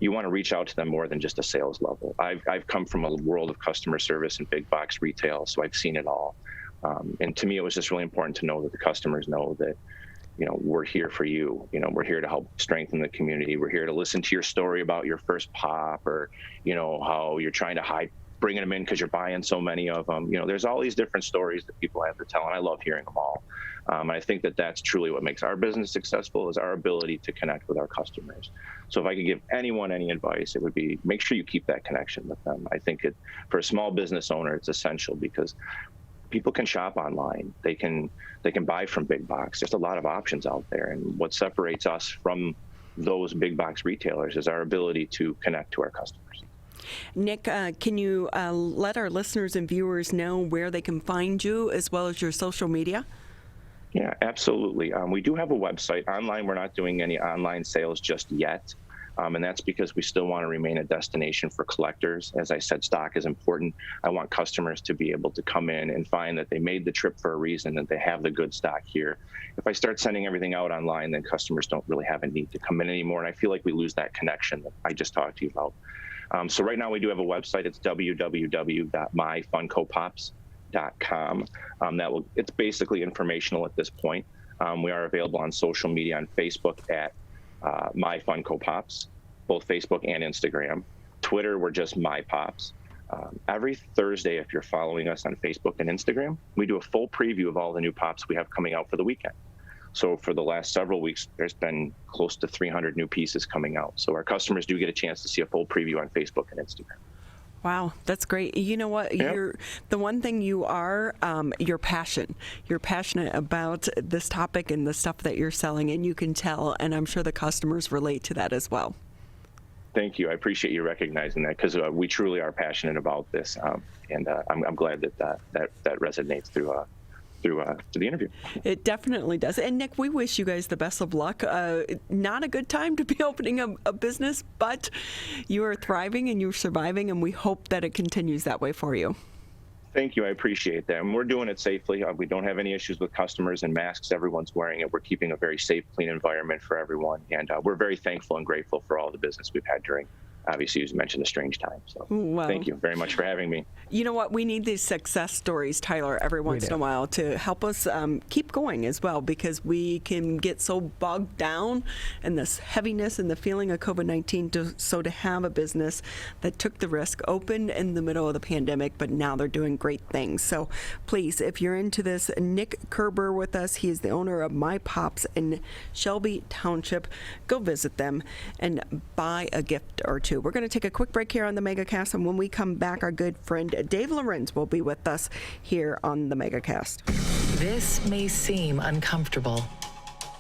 N: you want to reach out to them more than just a sales level. I've come from a world of customer service and big box retail, so I've seen it all. And to me, it was just really important to know that the customers know that, we're here for you. We're here to help strengthen the community. We're here to listen to your story about your first pop, or, how you're trying to bringing them in because you're buying so many of them. There's all these different stories that people have to tell, and I love hearing them all. I think that that's truly what makes our business successful, is our ability to connect with our customers. So if I could give anyone any advice, it would be make sure you keep that connection with them. I think for a small business owner, it's essential because people can shop online. They can buy from big box. There's a lot of options out there. And what separates us from those big box retailers is our ability to connect to our customers.
B: Nick, can you let our listeners and viewers know where they can find you as well as your social media?
N: Yeah, absolutely. We do have a website. Online, we're not doing any online sales just yet. And that's because we still want to remain a destination for collectors. As I said, stock is important. I want customers to be able to come in and find that they made the trip for a reason, that they have the good stock here. If I start sending everything out online, then customers don't really have a need to come in anymore. And I feel like we lose that connection that I just talked to you about. So right now we do have a website. It's www.myfunkopops.com. It's basically informational at this point. We are available on social media on Facebook at My Funko Pops, both Facebook and Instagram. Twitter, we're just MiPops. Every Thursday, if you're following us on Facebook and Instagram, we do a full preview of all the new pops we have coming out for the weekend. So for the last several weeks, there's been close to 300 new pieces coming out. So our customers do get a chance to see a full preview on Facebook and Instagram.
B: Wow, that's great. You know what? Yep. The one thing you are, your passion. You're passionate about this topic and the stuff that you're selling, and you can tell, and I'm sure the customers relate to that as well.
N: Thank you. I appreciate you recognizing that, because we truly are passionate about this, and I'm glad that resonates through the interview.
B: It definitely does. And Nick, we wish you guys the best of luck. Not a good time to be opening a business, but you are thriving and you're surviving, and we hope that it continues that way for you.
N: Thank you. I appreciate that. And we're doing it safely. We don't have any issues with customers and masks. Everyone's wearing it. We're keeping a very safe, clean environment for everyone. And we're very thankful and grateful for all the business we've had during, obviously, you mentioned a strange time. So thank you very much for having me.
B: You know what? We need these success stories, Tyler, every once in a while to help us keep going as well, because we can get so bogged down in this heaviness and the feeling of COVID-19. So to have a business that took the risk, opened in the middle of the pandemic, but now they're doing great things. So please, if you're into this, Nick Koerber with us. He is the owner of MiPops in Shelby Township. Go visit them and buy a gift or two. We're going to take a quick break here on the Megacast, and when we come back, our good friend Dave Lorenz will be with us here on the Megacast.
E: This may seem uncomfortable,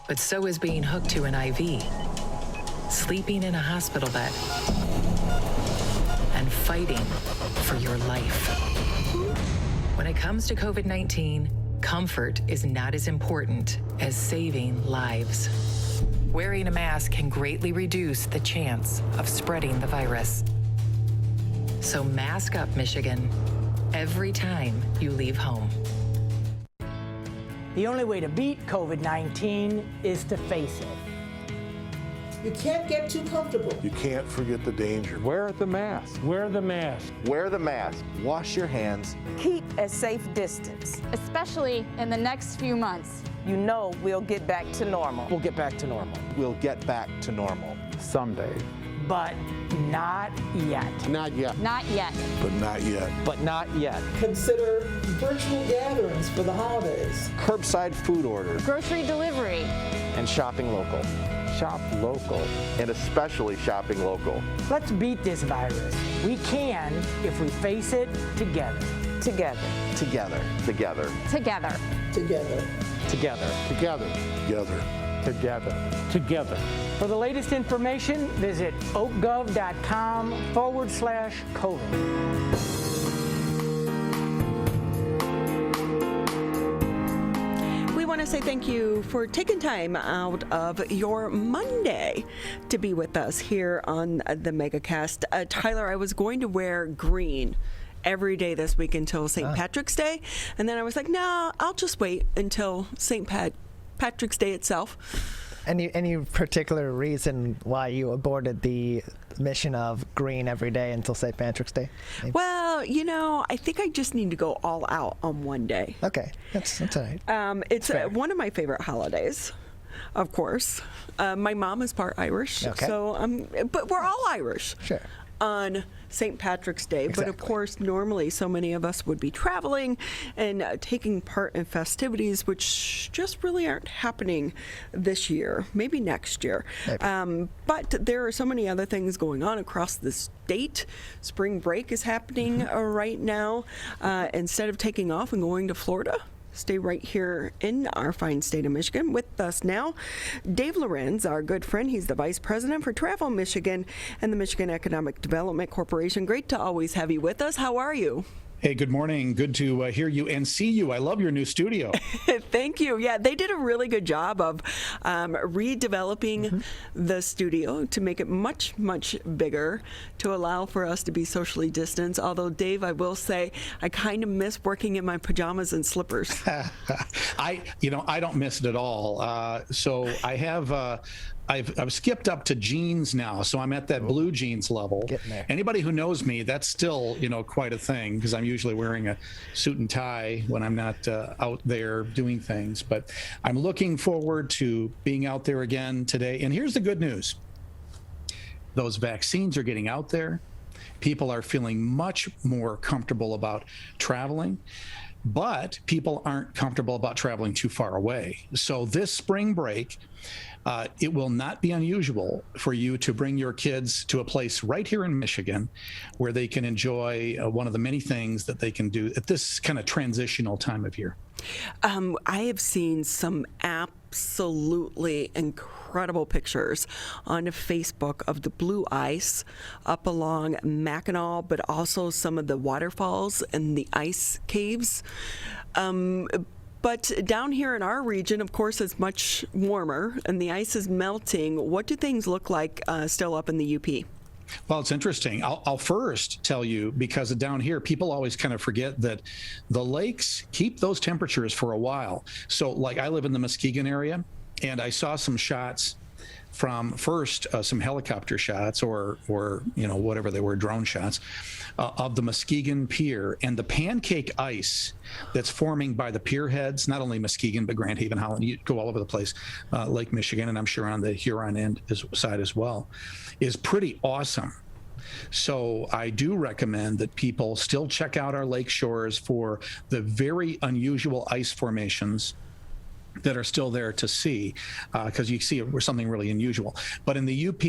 E: but so is being hooked to an IV, sleeping in a hospital bed, and fighting for your life. When it comes to COVID-19, comfort is not as important as saving lives. Wearing a mask can greatly reduce the chance of spreading the virus. So mask up, Michigan, every time you leave home.
F: The only way to beat COVID-19 is to face it.
O: You can't get too comfortable.
G: You can't forget the danger.
H: Wear the mask. Wear the mask.
I: Wear the mask. Wash your hands.
J: Keep a safe distance.
K: Especially in the next few months.
J: You know we'll get back to normal.
I: We'll get back to normal. We'll get back to normal.
H: Someday.
F: But not yet.
G: Not yet.
K: Not yet.
G: But not yet.
I: But not yet.
O: Consider virtual gatherings for the holidays.
I: Curbside food orders.
K: Grocery delivery.
I: And shopping local.
H: Shop local.
I: And especially shopping local.
F: Let's beat this virus. We can if we face it together.
J: Together.
I: Together. Together.
K: Together.
O: Together.
H: Together.
G: Together. Together.
H: Together. Together.
F: For the latest information, visit oakgov.com/COVID.
B: We want to say thank you for taking time out of your Monday to be with us here on the Megacast. Tyler, I was going to wear green every day this week until St. Patrick's Day, and then I was like, no, I'll just wait until St. Patrick's Day itself.
A: Any particular reason why you aborted the mission of green every day until St. Patrick's Day? Maybe?
B: Well, I think I just need to go all out on one day.
A: Okay, that's all right.
B: It's one of my favorite holidays, of course. My mom is part Irish, so but we're all Irish.
A: Sure.
B: On St. Patrick's Day, but of course normally so many of us would be traveling and taking part in festivities which just really aren't happening this year, maybe next year. But there are so many other things going on across the state. Spring break is happening right now. Instead of taking off and going to Florida, stay right here in our fine state of Michigan. With us now, Dave Lorenz, our good friend. He's the Vice President for Travel Michigan and the Michigan Economic Development Corporation. Great to always have you with us. How are you?
P: Hey, good morning. Good to hear you and see you. I love your new studio.
B: Thank you. Yeah, they did a really good job of redeveloping the studio to make it much, much bigger to allow for us to be socially distanced. Although, Dave, I will say I kind of miss working in my pajamas and slippers.
P: I don't miss it at all. So I have. I've skipped up to jeans now, so I'm at that blue jeans level.
A: Getting there.
P: Anybody who knows me, that's still quite a thing, because I'm usually wearing a suit and tie when I'm not out there doing things. But I'm looking forward to being out there again today. And here's the good news: those vaccines are getting out there. People are feeling much more comfortable about traveling. But people aren't comfortable about traveling too far away. So this spring break, it will not be unusual for you to bring your kids to a place right here in Michigan where they can enjoy one of the many things that they can do at this kind of transitional time of year.
B: I have seen some absolutely incredible pictures on Facebook of the blue ice up along Mackinac, but also some of the waterfalls and the ice caves. But down here in our region, of course, it's much warmer and the ice is melting. What do things look like still up in the UP?
P: Well, it's interesting. I'll first tell you, because down here, people always kind of forget that the lakes keep those temperatures for a while. So like I live in the Muskegon area, and I saw some shots from first some helicopter shots or whatever they were, drone shots of the Muskegon Pier and the pancake ice that's forming by the pier heads, not only Muskegon, but Grand Haven, Holland, you go all over the place, Lake Michigan, and I'm sure on the Huron end side as well, is pretty awesome. So I do recommend that people still check out our lake shores for the very unusual ice formations that are still there to see, because you see something really unusual. But in the UP,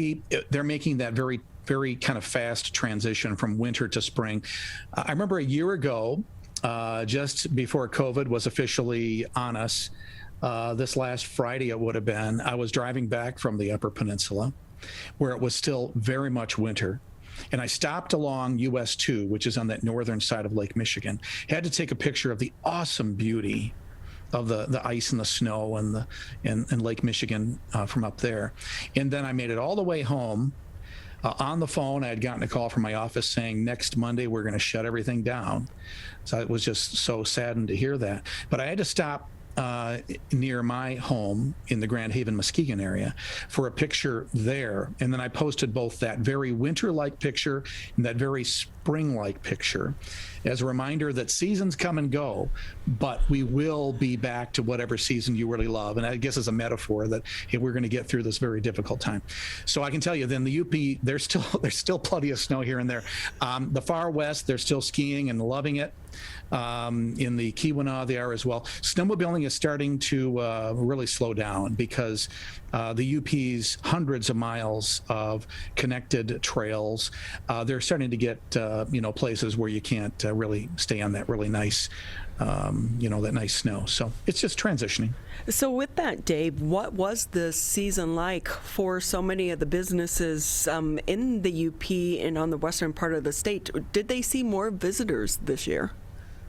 P: they're making that very, very kind of fast transition from winter to spring. I remember a year ago, just before COVID was officially on us, this last Friday it would have been, I was driving back from the Upper Peninsula, where it was still very much winter. And I stopped along US 2, which is on that northern side of Lake Michigan. Had to take a picture of the awesome beauty of the ice and the snow and Lake Michigan from up there. And then I made it all the way home. On the phone, I had gotten a call from my office saying next Monday we're going to shut everything down. So I was just so saddened to hear that. But I had to stop near my home in the Grand Haven, Muskegon area for a picture there. And then I posted both that very winter-like picture and that very spring-like picture as a reminder that seasons come and go, but we will be back to whatever season you really love. And I guess as a metaphor that, hey, we're going to get through this very difficult time. So I can tell you then the UP, there's still plenty of snow here and there. The far west, they're still skiing and loving it. In the Keweenaw, they are as well. Snowmobiling is starting to really slow down because the UP's hundreds of miles of connected trails, they're starting to get places where you can't really stay on that really nice that nice snow. So it's just transitioning.
B: So with that, Dave, what was the season like for so many of the businesses in the UP and on the western part of the state? Did they see more visitors this year?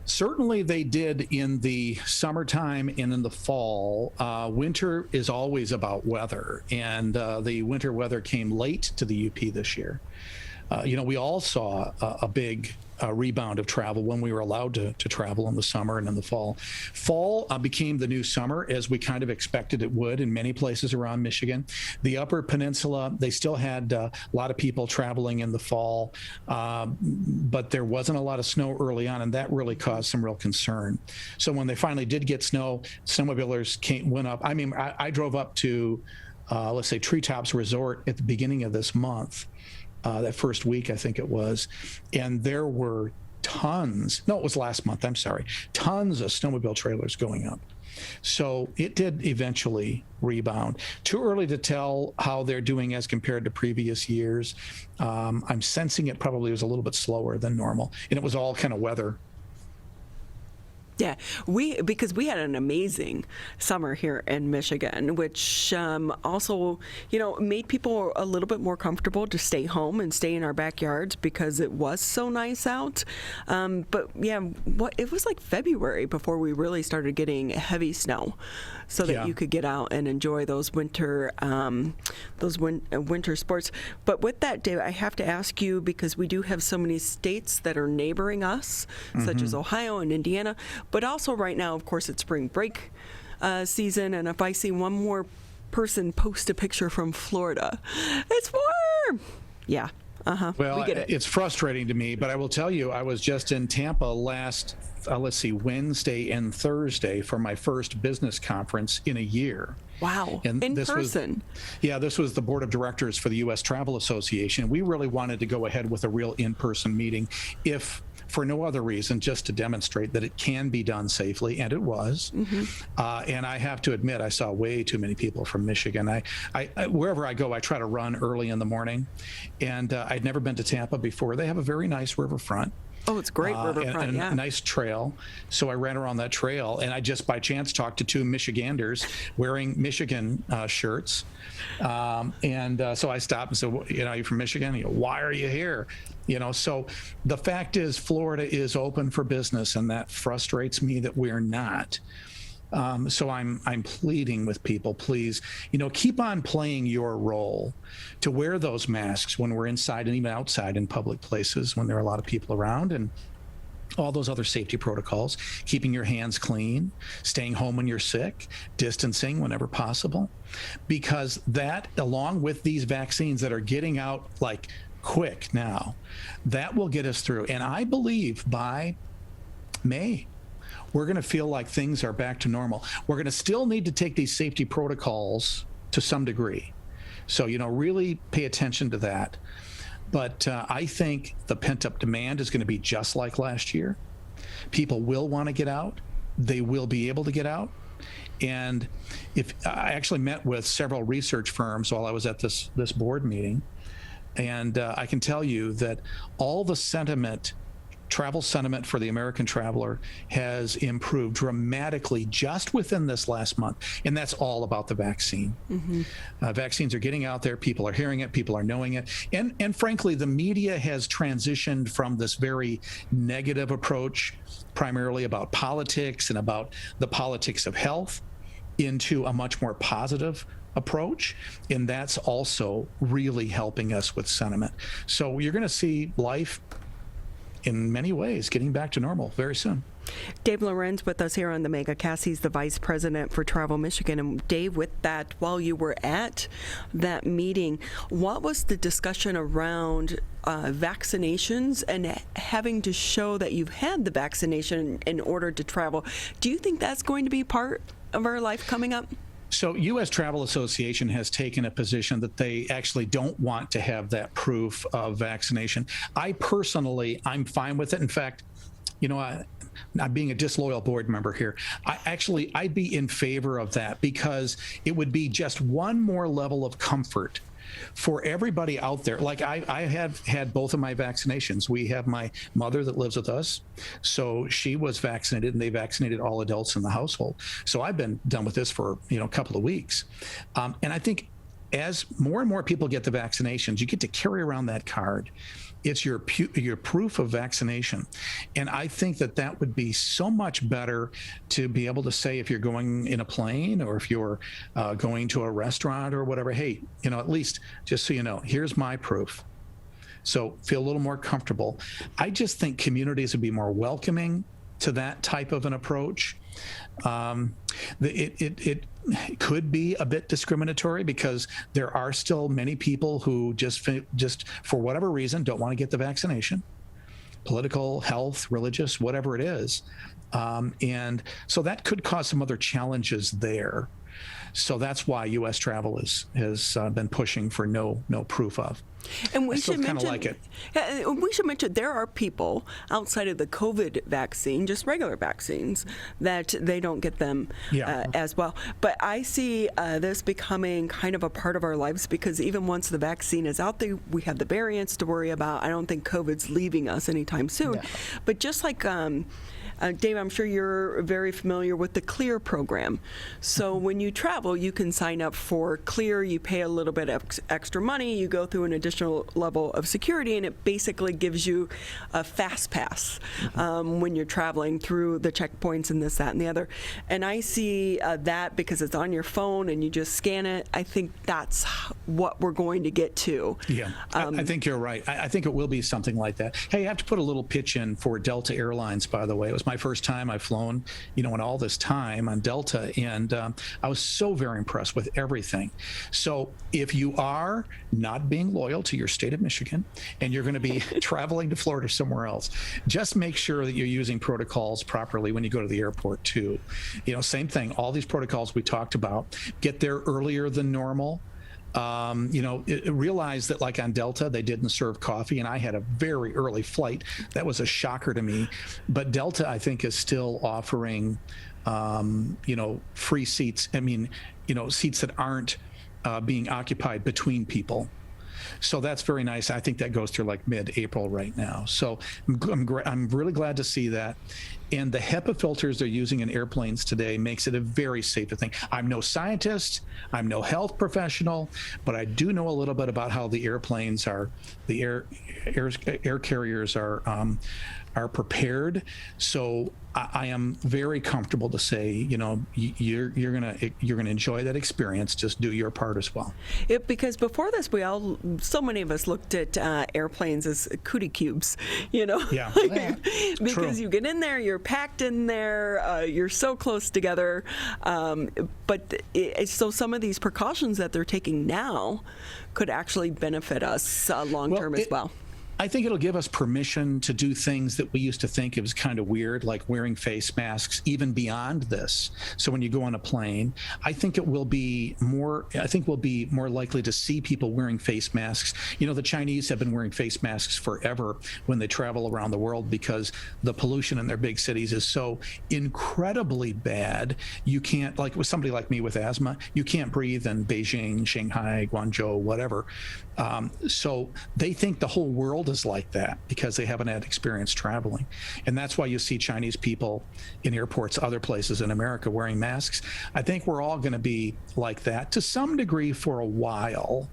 P: Certainly they did in the summertime and in the fall. Winter is always about weather, and the winter weather came late to the UP this year. We all saw a big rebound of travel when we were allowed to travel in the summer and in the fall. Fall became the new summer, as we kind of expected it would in many places around Michigan. The Upper Peninsula, they still had a lot of people traveling in the fall, but there wasn't a lot of snow early on, and that really caused some real concern. So when they finally did get snow, snowmobilers went up. I mean, I drove up to, let's say, Treetops Resort at the beginning of this month. That first week, I think it was, and there were tons of snowmobile trailers going up. So it did eventually rebound. Too early to tell how they're doing as compared to previous years. I'm sensing it probably was a little bit slower than normal, and it was all kind of weather.
B: Yeah, because we had an amazing summer here in Michigan, which also, made people a little bit more comfortable to stay home and stay in our backyards because it was so nice out. But yeah, it was like February before we really started getting heavy snow, so that you could get out and enjoy those winter sports. But with that, Dave, I have to ask you, because we do have so many states that are neighboring us, such as Ohio and Indiana. But also right now, of course, it's spring break season, and if I see one more person post a picture from Florida, it's warm. Yeah.
P: Well,
B: we get it.
P: It's frustrating to me, but I will tell you, I was just in Tampa last, Wednesday and Thursday for my first business conference in a year.
B: Wow.
P: And
B: in
P: this
B: person.
P: This was the board of directors for the U.S. Travel Association. We really wanted to go ahead with a real in-person meeting, if for no other reason, just to demonstrate that it can be done safely, and it was. And I have to admit, I saw way too many people from Michigan. I wherever I go, I try to run early in the morning, and I'd never been to Tampa before. They have a very nice riverfront.
B: Oh, it's great riverfront,
P: and a nice trail. So I ran around that trail, and I just by chance talked to two Michiganders wearing Michigan shirts. So I stopped and said, are you from Michigan? Why are you here? So the fact is, Florida is open for business, and that frustrates me that we're not. So I'm pleading with people, please, keep on playing your role to wear those masks when we're inside and even outside in public places when there are a lot of people around, and all those other safety protocols, keeping your hands clean, staying home when you're sick, distancing whenever possible, because that, along with these vaccines that are getting out like quick now, that will get us through. And I believe by May, we're going to feel like things are back to normal. We're going to still need to take these safety protocols to some degree. So, really pay attention to that. But I think the pent-up demand is going to be just like last year. People will want to get out. They will be able to get out. And if I actually met with several research firms while I was at this board meeting, and I can tell you that all the travel sentiment for the American traveler has improved dramatically just within this last month. And that's all about the vaccine. Vaccines are getting out there. People are hearing it. People are knowing it. And frankly, the media has transitioned from this very negative approach, primarily about politics and about the politics of health, into a much more positive approach. And that's also really helping us with sentiment. So you're going to see life in many ways getting back to normal very soon.
B: Dave Lorenz with us here on the Megacast. He's the Vice President for Travel Michigan. And Dave, with that, while you were at that meeting, what was the discussion around vaccinations and having to show that you've had the vaccination in order to travel? Do you think that's going to be part of our life coming up?
P: So U.S. Travel Association has taken a position that they actually don't want to have that proof of vaccination. I'm fine with it. In fact, not being a disloyal board member here, I'd be in favor of that, because it would be just one more level of comfort for everybody out there. Like I have had both of my vaccinations. We have my mother that lives with us, so she was vaccinated, and they vaccinated all adults in the household. So I've been done with this for a couple of weeks, and I think as more and more people get the vaccinations, you get to carry around that card. It's your proof of vaccination. And I think that would be so much better to be able to say, if you're going in a plane or if you're going to a restaurant or whatever, hey, at least just so you know, here's my proof. So feel a little more comfortable. I just think communities would be more welcoming to that type of an approach. It could be a bit discriminatory, because there are still many people who just for whatever reason don't want to get the vaccination, political, health, religious, whatever it is, and so that could cause some other challenges there. So that's why U.S. Travel has been pushing for no proof of.
B: And we should mention,
P: like it.
B: We should mention there are people outside of the COVID vaccine, just regular vaccines, that they don't get them as well. But I see this becoming kind of a part of our lives, because even once the vaccine is out there, we have the variants to worry about. I don't think COVID's leaving us anytime soon. Yeah. But just like Dave, I'm sure you're very familiar with the CLEAR program. So when you travel, you can sign up for CLEAR. You pay a little bit of extra money. You go through an additional level of security, and it basically gives you a fast pass when you're traveling through the checkpoints and this, that, and the other. And I see that because it's on your phone and you just scan it. I think that's what we're going to get to.
P: Yeah, I think you're right. I think it will be something like that. Hey, I have to put a little pitch in for Delta Airlines, by the way. It was my first time I've flown, in all this time on Delta, and I was so very impressed with everything. So if you are not being loyal to your state of Michigan and you're going to be traveling to Florida or somewhere else, just make sure that you're using protocols properly when you go to the airport too. Same thing, all these protocols we talked about, get there earlier than normal. Realize that, like on Delta, they didn't serve coffee, and I had a very early flight. That was a shocker to me. But Delta, I think, is still offering, free seats. Seats that aren't being occupied between people. So that's very nice. I think that goes through like mid-April right now. So I'm really glad to see that. And the HEPA filters they're using in airplanes today makes it a very safe thing. I'm no scientist, I'm no health professional, but I do know a little bit about how the airplanes are, the air carriers are are prepared. So I am very comfortable to say, you're gonna enjoy that experience. Just do your part as well.
B: Because before this, so many of us looked at airplanes as cootie cubes,
P: Yeah.
B: because
P: True.
B: you get in there, you're packed in there, you're so close together. So some of these precautions that they're taking now could actually benefit us long term as well.
P: I think it'll give us permission to do things that we used to think it was kind of weird, like wearing face masks, even beyond this. So when you go on a plane, I think we'll be more likely to see people wearing face masks. The Chinese have been wearing face masks forever when they travel around the world because the pollution in their big cities is so incredibly bad. You can't, like with somebody like me with asthma, you can't breathe in Beijing, Shanghai, Guangzhou, whatever. So they think the whole world is like that because they haven't had experience traveling. And that's why you see Chinese people in airports, other places in America wearing masks. I think we're all going to be like that to some degree for a while.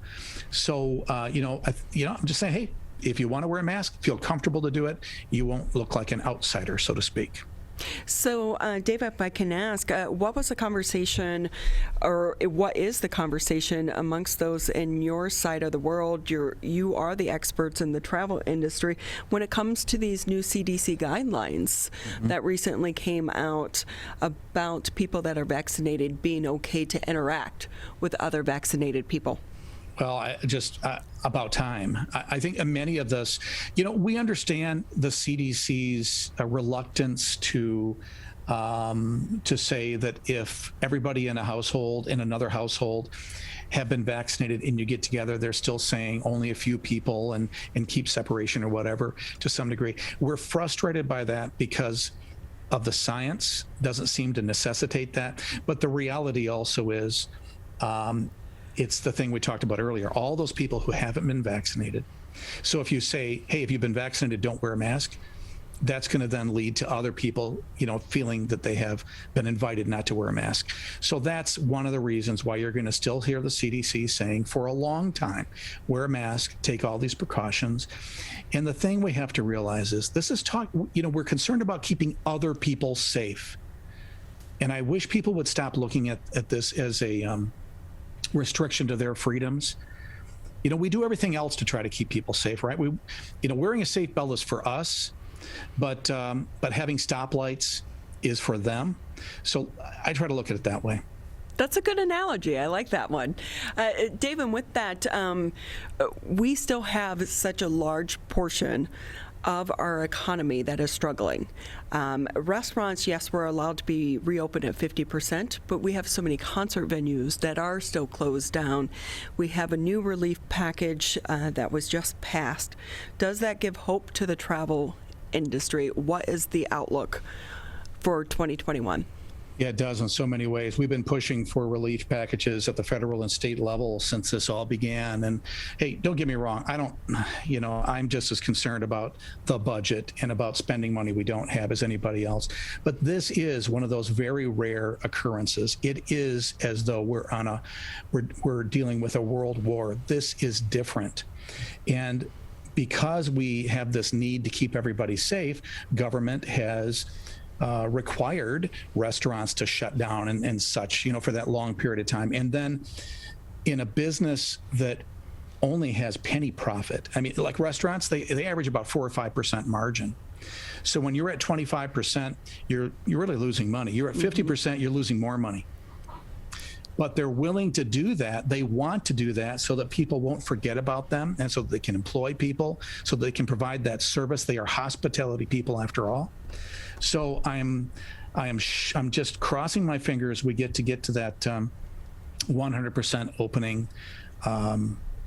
P: So, I'm just saying, hey, if you want to wear a mask, feel comfortable to do it. You won't look like an outsider, so to speak.
B: So, Dave, if I can ask, what was the conversation, or what is the conversation amongst those in your side of the world? You are the experts in the travel industry when it comes to these new CDC guidelines that recently came out about people that are vaccinated being okay to interact with other vaccinated people.
P: Well, about time. I think many of this, we understand the CDC's reluctance to say that if everybody in another household have been vaccinated and you get together, they're still saying only a few people and keep separation or whatever to some degree. We're frustrated by that because of the science doesn't seem to necessitate that. But the reality also is, it's the thing we talked about earlier, all those people who haven't been vaccinated. So if you say, hey, if you've been vaccinated, don't wear a mask, that's going to then lead to other people, feeling that they have been invited not to wear a mask. So that's one of the reasons why you're going to still hear the CDC saying for a long time, wear a mask, take all these precautions. And the thing we have to realize is we're concerned about keeping other people safe. And I wish people would stop looking at this as a restriction to their freedoms. We do everything else to try to keep people safe, right? Wearing a seat belt is for us, but having stoplights is for them. So I try to look at it that way.
B: That's a good analogy. I like that one. David, with that, we still have such a large portion of our economy that is struggling. Restaurants, yes, we're allowed to be reopened at 50%, but we have so many concert venues that are still closed down. We have a new relief package that was just passed. Does that give hope to the travel industry? What is the outlook for 2021?
P: Yeah, it does in so many ways. We've been pushing for relief packages at the federal and state level since this all began. And hey, don't get me wrong. I'm just as concerned about the budget and about spending money we don't have as anybody else. But this is one of those very rare occurrences. It is as though we're dealing with a world war. This is different. And because we have this need to keep everybody safe, government has required restaurants to shut down and such, for that long period of time. And then in a business that only has penny profit, like restaurants, they average about 4 or 5% margin. So when you're at 25%, you're really losing money. You're at 50%, you're losing more money. But they're willing to do that. They want to do that so that people won't forget about them and so that they can employ people, so that they can provide that service. They are hospitality people after all. So I'm just crossing my fingers we get to that 100% opening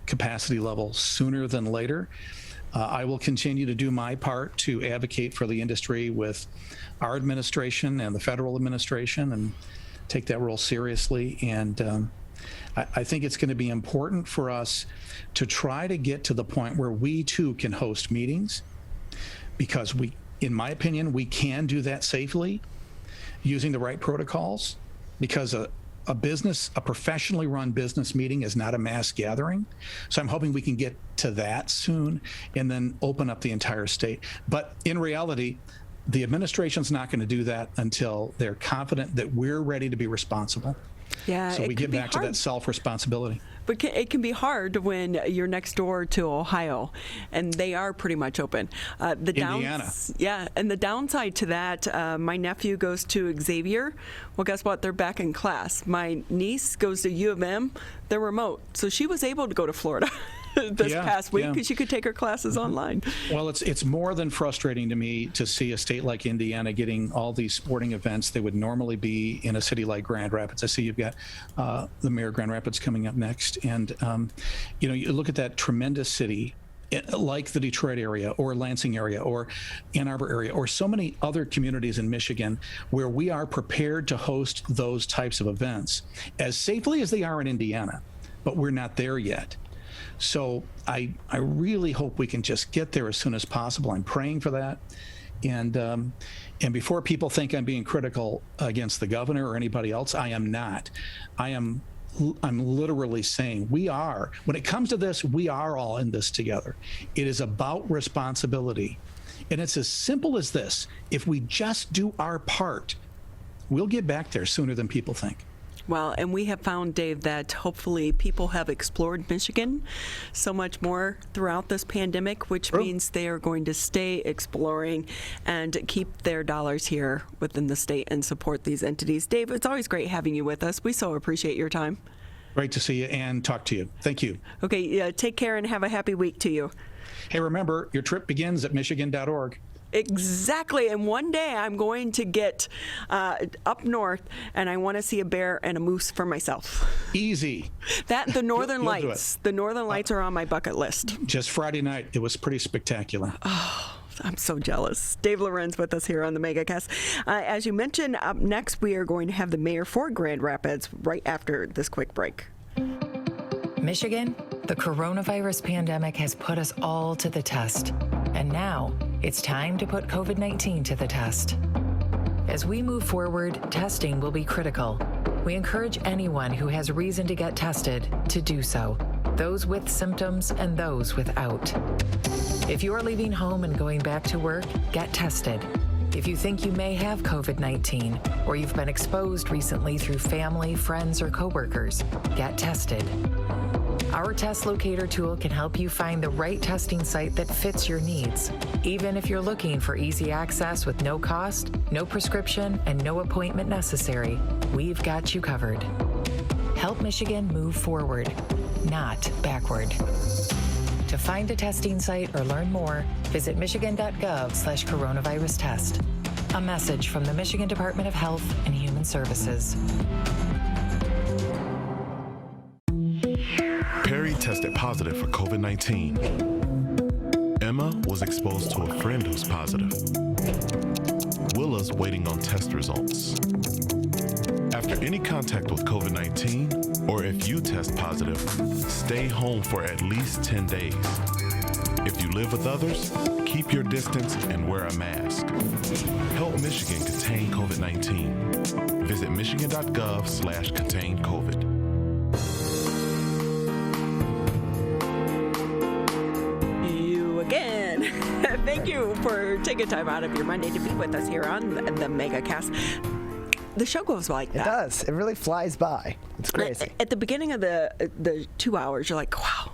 P: capacity level sooner than later. I will continue to do my part to advocate for the industry with our administration and the federal administration and take that role seriously. And I think it's going to be important for us to try to get to the point where we too can host meetings, because in my opinion, we can do that safely using the right protocols, because a professionally run business meeting is not a mass gathering. So I'm hoping we can get to that soon and then open up the entire state. But in reality, the administration's not going to do that until they're confident that we're ready to be responsible.
B: Yeah,
P: so we get back to that self-responsibility.
B: But it can be hard when you're next door to Ohio, and they are pretty much open.
P: Indiana.
B: Yeah, and the downside to that, my nephew goes to Xavier. Well, guess what? They're back in class. My niece goes to U of M. They're remote. So she was able to go to Florida this past week because she could take her classes online.
P: Well, it's more than frustrating to me to see a state like Indiana getting all these sporting events that would normally be in a city like Grand Rapids. I see you've got the mayor of Grand Rapids coming up next. And, you look at that tremendous city like the Detroit area or Lansing area or Ann Arbor area or so many other communities in Michigan where we are prepared to host those types of events as safely as they are in Indiana, but we're not there yet. So I really hope we can just get there as soon as possible. I'm praying for that. And before people think I'm being critical against the governor or anybody else, I am not. I'm literally saying when it comes to this, we are all in this together. It is about responsibility. And it's as simple as this. If we just do our part, we'll get back there sooner than people think.
B: Well, and we have found, Dave, that hopefully people have explored Michigan so much more throughout this pandemic, which means they are going to stay exploring and keep their dollars here within the state and support these entities. Dave, it's always great having you with us. We so appreciate your time.
P: Great to see you and talk to you. Thank you.
B: Okay, take care and have a happy week to you.
P: Hey, remember, your trip begins at michigan.org.
B: Exactly. And one day I'm going to get up north and I want to see a bear and a moose for myself.
P: Easy.
B: The Northern Lights. The Northern Lights are on my bucket list.
P: Just Friday night. It was pretty spectacular.
B: Oh, I'm so jealous. Dave Lorenz with us here on the Megacast. As you mentioned, up next we are going to have the mayor for Grand Rapids right after this quick break.
E: Michigan, the coronavirus pandemic has put us all to the test. And now it's time to put COVID-19 to the test. As we move forward, testing will be critical. We encourage anyone who has reason to get tested to do so, those with symptoms and those without. If you are leaving home and going back to work, get tested. If you think you may have COVID-19 or you've been exposed recently through family, friends, or coworkers, get tested. Our test locator tool can help you find the right testing site that fits your needs. Even if you're looking for easy access with no cost, no prescription, and no appointment necessary, we've got you covered. Help Michigan move forward, not backward. To find a testing site or learn more, visit michigan.gov/coronavirus test. A message from the Michigan Department of Health and Human Services.
Q: Perry tested positive for COVID-19. Emma was exposed to a friend who's positive. Willa's waiting on test results. After any contact with COVID-19, or if you test positive, stay home for at least 10 days. If you live with others, keep your distance and wear a mask. Help Michigan contain COVID-19. Visit michigan.gov/contain-COVID.
B: Again, thank you for taking time out of your Monday to be with us here on the Megacast. The show goes like that.
A: It does. It really flies by. It's crazy.
B: At the beginning of the 2 hours, you're like, wow.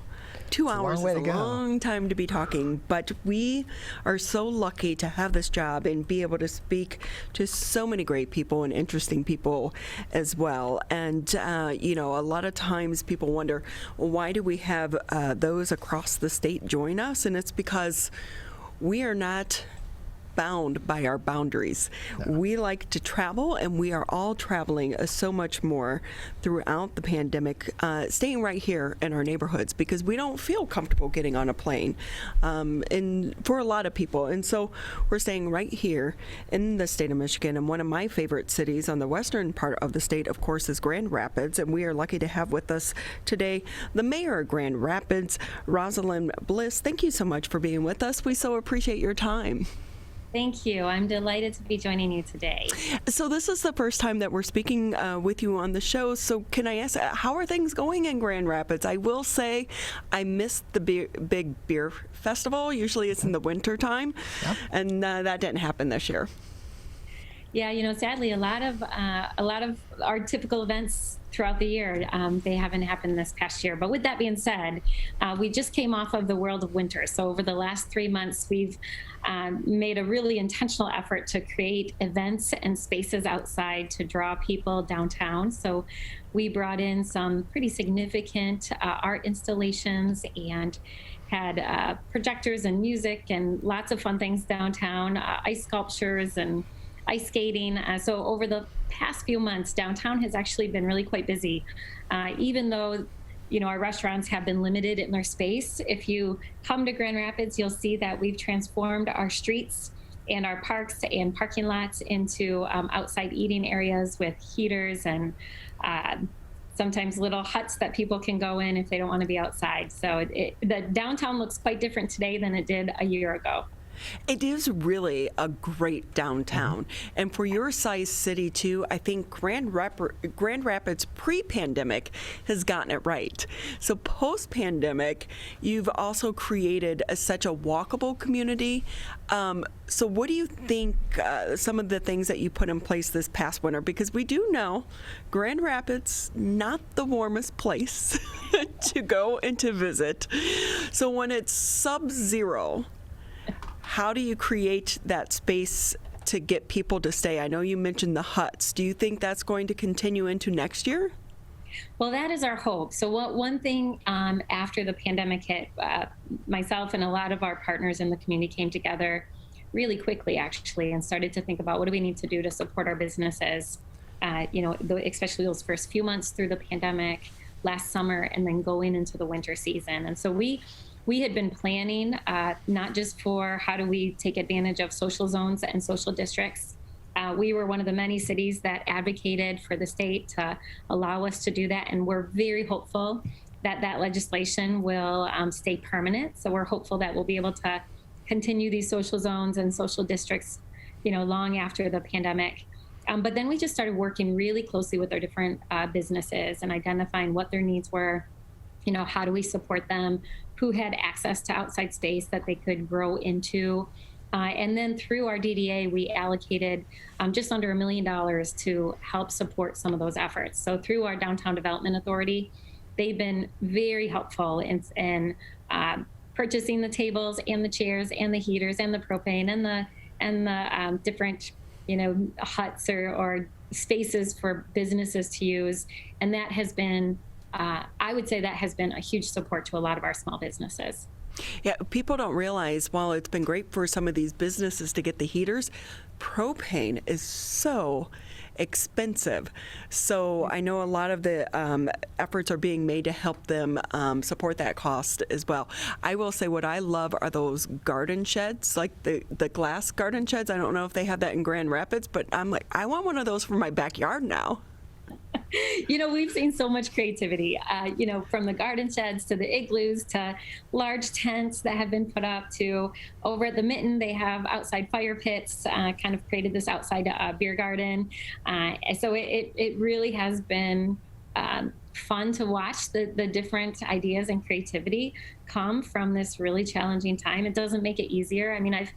B: 2 hours is a long time to be talking, but we are so lucky to have this job and be able to speak to so many great people and interesting people as well. And, a lot of times people wonder, well, why do we have those across the state join us? And it's because we are not bound by our boundaries. No. We like to travel, and we are all traveling so much more throughout the pandemic, staying right here in our neighborhoods because we don't feel comfortable getting on a plane and for a lot of people. And so we're staying right here in the state of Michigan, and one of my favorite cities on the western part of the state, of course, is Grand Rapids, and we are lucky to have with us today the mayor of Grand Rapids, Rosalyn Bliss. Thank you so much for being with us. We so appreciate your time.
R: Thank you. I'm delighted to be joining you today.
B: So this is the first time that we're speaking with you on the show. So can I ask, how are things going in Grand Rapids? I will say I missed the big beer festival. Usually it's in the winter time, and that didn't happen this year.
R: Yeah, sadly, a lot of our typical events throughout the year, they haven't happened this past year. But with that being said, we just came off of the World of Winter. So over the last 3 months, we've made a really intentional effort to create events and spaces outside to draw people downtown. So we brought in some pretty significant art installations and had projectors and music and lots of fun things downtown, ice sculptures and ice skating. So over the past few months, downtown has actually been really quite busy, even though our restaurants have been limited in their space. If you come to Grand Rapids, you'll see that we've transformed our streets and our parks and parking lots into outside eating areas with heaters and sometimes little huts that people can go in if they don't want to be outside. So the downtown looks quite different today than it did a year ago.
B: It is really a great downtown. And for your size city, too, I think Grand Rapids pre-pandemic has gotten it right. So post-pandemic, you've also created such a walkable community. So what do you think some of the things that you put in place this past winter? Because we do know Grand Rapids, not the warmest place to go and to visit. So when it's sub-zero, how do you create that space to get people to stay? I know you mentioned the huts. Do you think that's going to continue into next year?
R: Well, that is our hope. So one thing after the pandemic hit, myself and a lot of our partners in the community came together really quickly, actually, and started to think about what do we need to do to support our businesses, especially those first few months through the pandemic, last summer, and then going into the winter season. And so we had been planning not just for how do we take advantage of social zones and social districts. We were one of the many cities that advocated for the state to allow us to do that, and we're very hopeful that that legislation will stay permanent. So we're hopeful that we'll be able to continue these social zones and social districts, long after the pandemic. But then we just started working really closely with our different businesses and identifying what their needs were. How do we support them? Who had access to outside space that they could grow into? And then through our DDA, we allocated just under $1 million to help support some of those efforts. So through our Downtown Development Authority, they've been very helpful in purchasing the tables and the chairs and the heaters and the propane and the different huts or spaces for businesses to use. And that has been I would say that has been a huge support to a lot of our small businesses.
B: Yeah, people don't realize while it's been great for some of these businesses to get the heaters, propane is so expensive. So I know a lot of the efforts are being made to help them support that cost as well. I will say what I love are those garden sheds, like the glass garden sheds. I don't know if they have that in Grand Rapids, but I'm like, I want one of those for my backyard now.
R: We've seen so much creativity, from the garden sheds to the igloos to large tents that have been put up to over at the Mitten, they have outside fire pits, kind of created this outside beer garden. So it really has been fun to watch the different ideas and creativity come from this really challenging time. It doesn't make it easier. I mean,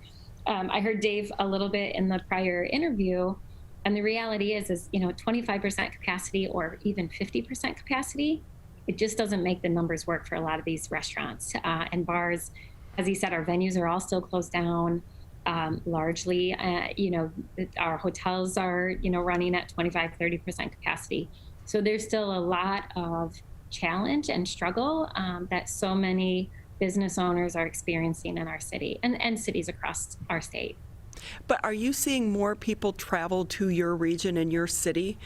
R: I heard Dave a little bit in the prior interview. And the reality is 25% capacity or even 50% capacity, it just doesn't make the numbers work for a lot of these restaurants and bars. As he said, our venues are all still closed down largely. Our hotels are, running at 25-30% capacity. So there's still a lot of challenge and struggle that so many business owners are experiencing in our city and cities across our state.
B: But are you seeing more people travel to your region and your city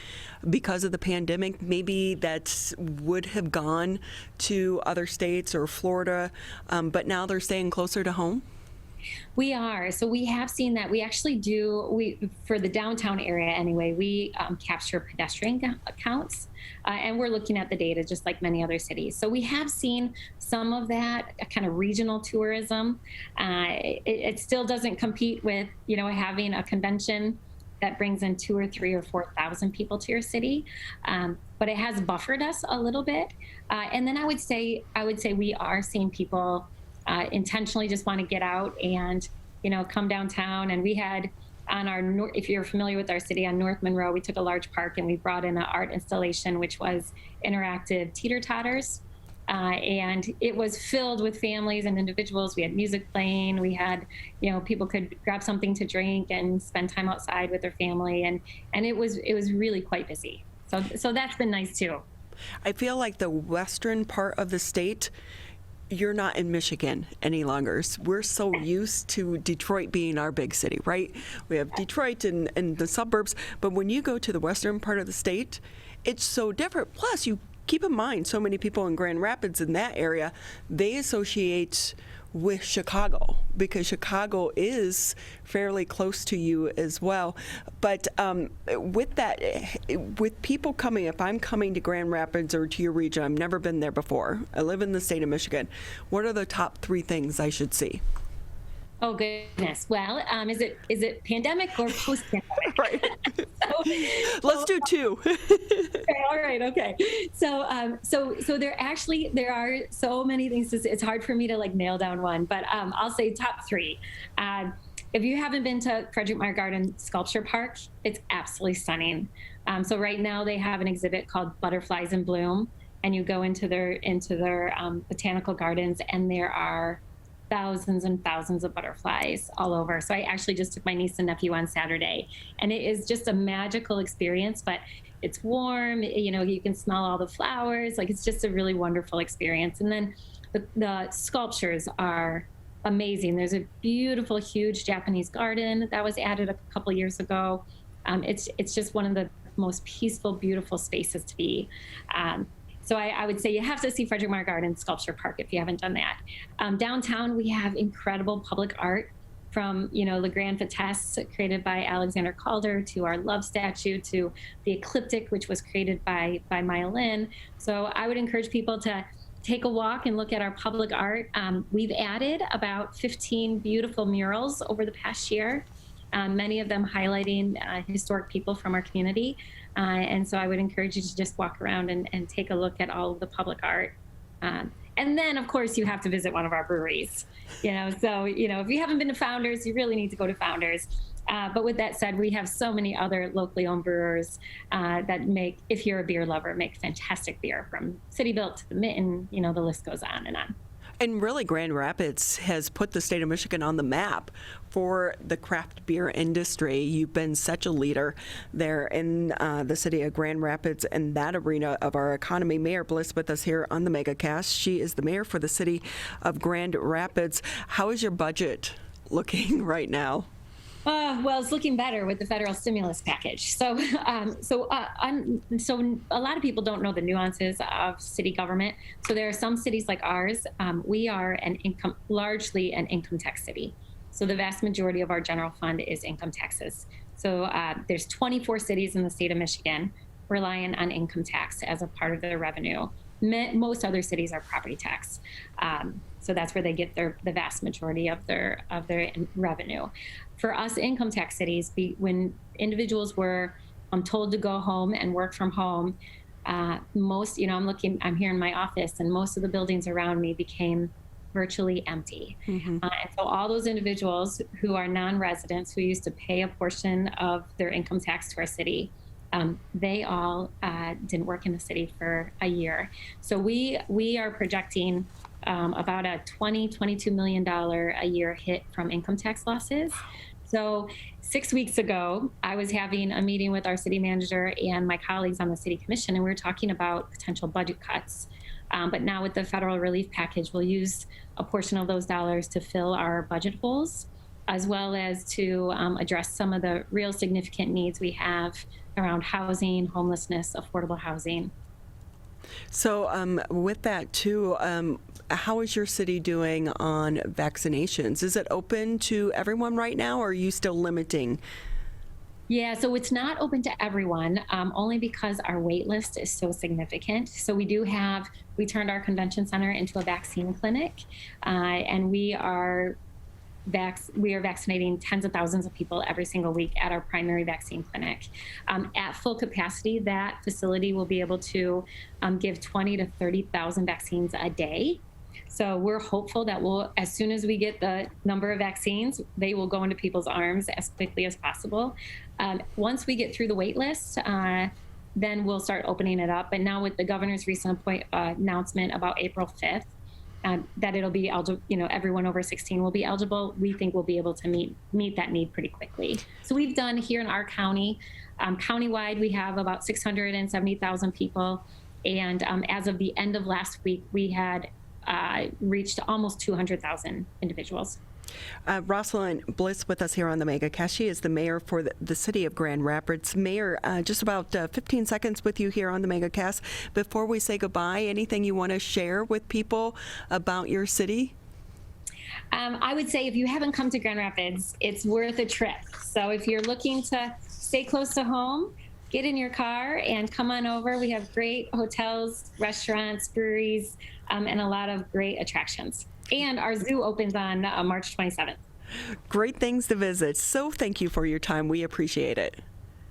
B: because of the pandemic? Maybe that would have gone to other states or Florida, but now they're staying closer to home?
R: We are. So we have seen that. We actually do, for the downtown area anyway, we capture pedestrian counts, and we're looking at the data just like many other cities. So we have seen some of that kind of regional tourism. It still doesn't compete with, having a convention that brings in 2,000 or 3,000 or 4,000 people to your city. But it has buffered us a little bit. And then I would say we are seeing people intentionally just want to get out and, come downtown. And we had on our, if you're familiar with our city, on North Monroe, we took a large park and we brought in an art installation, which was interactive teeter-totters. And it was filled with families and individuals. We had music playing. We had, people could grab something to drink and spend time outside with their family. And it was really quite busy. So that's been nice too.
B: I feel like the western part of the state, you're not in Michigan any longer. We're so used to Detroit being our big city, right? We have Detroit and the suburbs, but when you go to the western part of the state, it's so different. Plus, you keep in mind, so many people in Grand Rapids in that area, they associate with Chicago because Chicago is fairly close to you as well. But with that, with people coming, if I'm coming to Grand Rapids or to your region, I've never been there before. I live in the state of Michigan. What are the top 3 things I should see?
R: Oh goodness. Well, is it pandemic or post-pandemic?
B: Right. Let's do 2.
R: Okay, all right. Okay. So there are so many things. It's hard for me to nail down one, but I'll say top 3. If you haven't been to Frederick Meyer Garden Sculpture Park, it's absolutely stunning. So right now they have an exhibit called Butterflies in Bloom, and you go into their botanical gardens, and there are thousands and thousands of butterflies all over. So I actually just took my niece and nephew on Saturday, and it is just a magical experience, but it's warm, you can smell all the flowers. It's just a really wonderful experience. And then the sculptures are amazing. There's a beautiful, huge Japanese garden that was added a couple years ago. It's just one of the most peaceful, beautiful spaces to be. So I would say you have to see Frederick Meyer Garden Sculpture Park if you haven't done that. Downtown, we have incredible public art from, Le Grand Vitesse, created by Alexander Calder, to our Love statue, to the Ecliptic, which was created by Maya Lin. So I would encourage people to take a walk and look at our public art. We've added about 15 beautiful murals over the past year, many of them highlighting historic people from our community. And so I would encourage you to just walk around and take a look at all of the public art. And then, of course, you have to visit one of our breweries. So, if you haven't been to Founders, you really need to go to Founders. But with that said, we have so many other locally owned brewers that make, if you're a beer lover, make fantastic beer, from City Built to the Mitten, the list goes on and on.
B: And really, Grand Rapids has put the state of Michigan on the map for the craft beer industry. You've been such a leader there in the city of Grand Rapids and that arena of our economy. Mayor Bliss with us here on the Megacast. She is the mayor for the city of Grand Rapids. How is your budget looking right now?
R: Well, it's looking better with the federal stimulus package. So a lot of people don't know the nuances of city government. So there are some cities like ours. We are largely an income tax city. So the vast majority of our general fund is income taxes. So there's 24 cities in the state of Michigan relying on income tax as a part of their revenue. Most other cities are property tax. So that's where they get the vast majority of their revenue. For us income tax cities, when individuals were told to go home and work from home, most, I'm here in my office, and most of the buildings around me became virtually empty. Mm-hmm. And so all those individuals who are non-residents, who used to pay a portion of their income tax to our city, they all didn't work in the city for a year. So we are projecting about a $22 million a year hit from income tax losses. So 6 weeks ago, I was having a meeting with our city manager and my colleagues on the city commission, and we were talking about potential budget cuts. But now with the federal relief package, we'll use a portion of those dollars to fill our budget holes, as well as to address some of the real significant needs we have around housing, homelessness, affordable housing.
B: So with that too, how is your city doing on vaccinations? Is it open to everyone right now, or are you still limiting?
R: Yeah, so it's not open to everyone, only because our wait list is so significant. So we turned our convention center into a vaccine clinic, and we are vaccinating tens of thousands of people every single week at our primary vaccine clinic. At full capacity, that facility will be able to give 20 to 30,000 vaccines a day. So we're hopeful that as soon as we get the number of vaccines, they will go into people's arms as quickly as possible. Once we get through the wait list, then we'll start opening it up. But now with the governor's recent announcement about April 5th, that it'll be eligible, everyone over 16 will be eligible, we think we'll be able to meet that need pretty quickly. So we've done here in our county, countywide, we have about 670,000 people. And as of the end of last week, we had reached almost 200,000 individuals.
B: Rosalyn Bliss with us here on the MegaCast. She is the mayor for the city of Grand Rapids. Mayor, just about 15 seconds with you here on the MegaCast. Before we say goodbye, anything you want to share with people about your city?
R: I would say if you haven't come to Grand Rapids, it's worth a trip. So if you're looking to stay close to home, get in your car and come on over. We have great hotels, restaurants, breweries, and a lot of great attractions. And our zoo opens on March 27th.
B: Great things to visit. So thank you for your time. We appreciate it.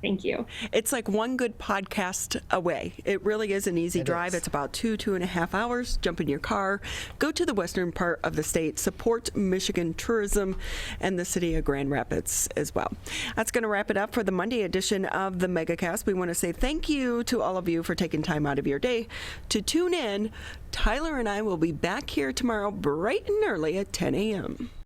R: Thank you.
B: It's like one good podcast away. It really is an easy drive. It's about 2.5 hours. Jump in your car, go to the western part of the state, support Michigan tourism and the city of Grand Rapids as well. That's going to wrap it up for the Monday edition of the MegaCast. We want to say thank you to all of you for taking time out of your day to tune in. Tyler and I will be back here tomorrow bright and early at 10 a.m.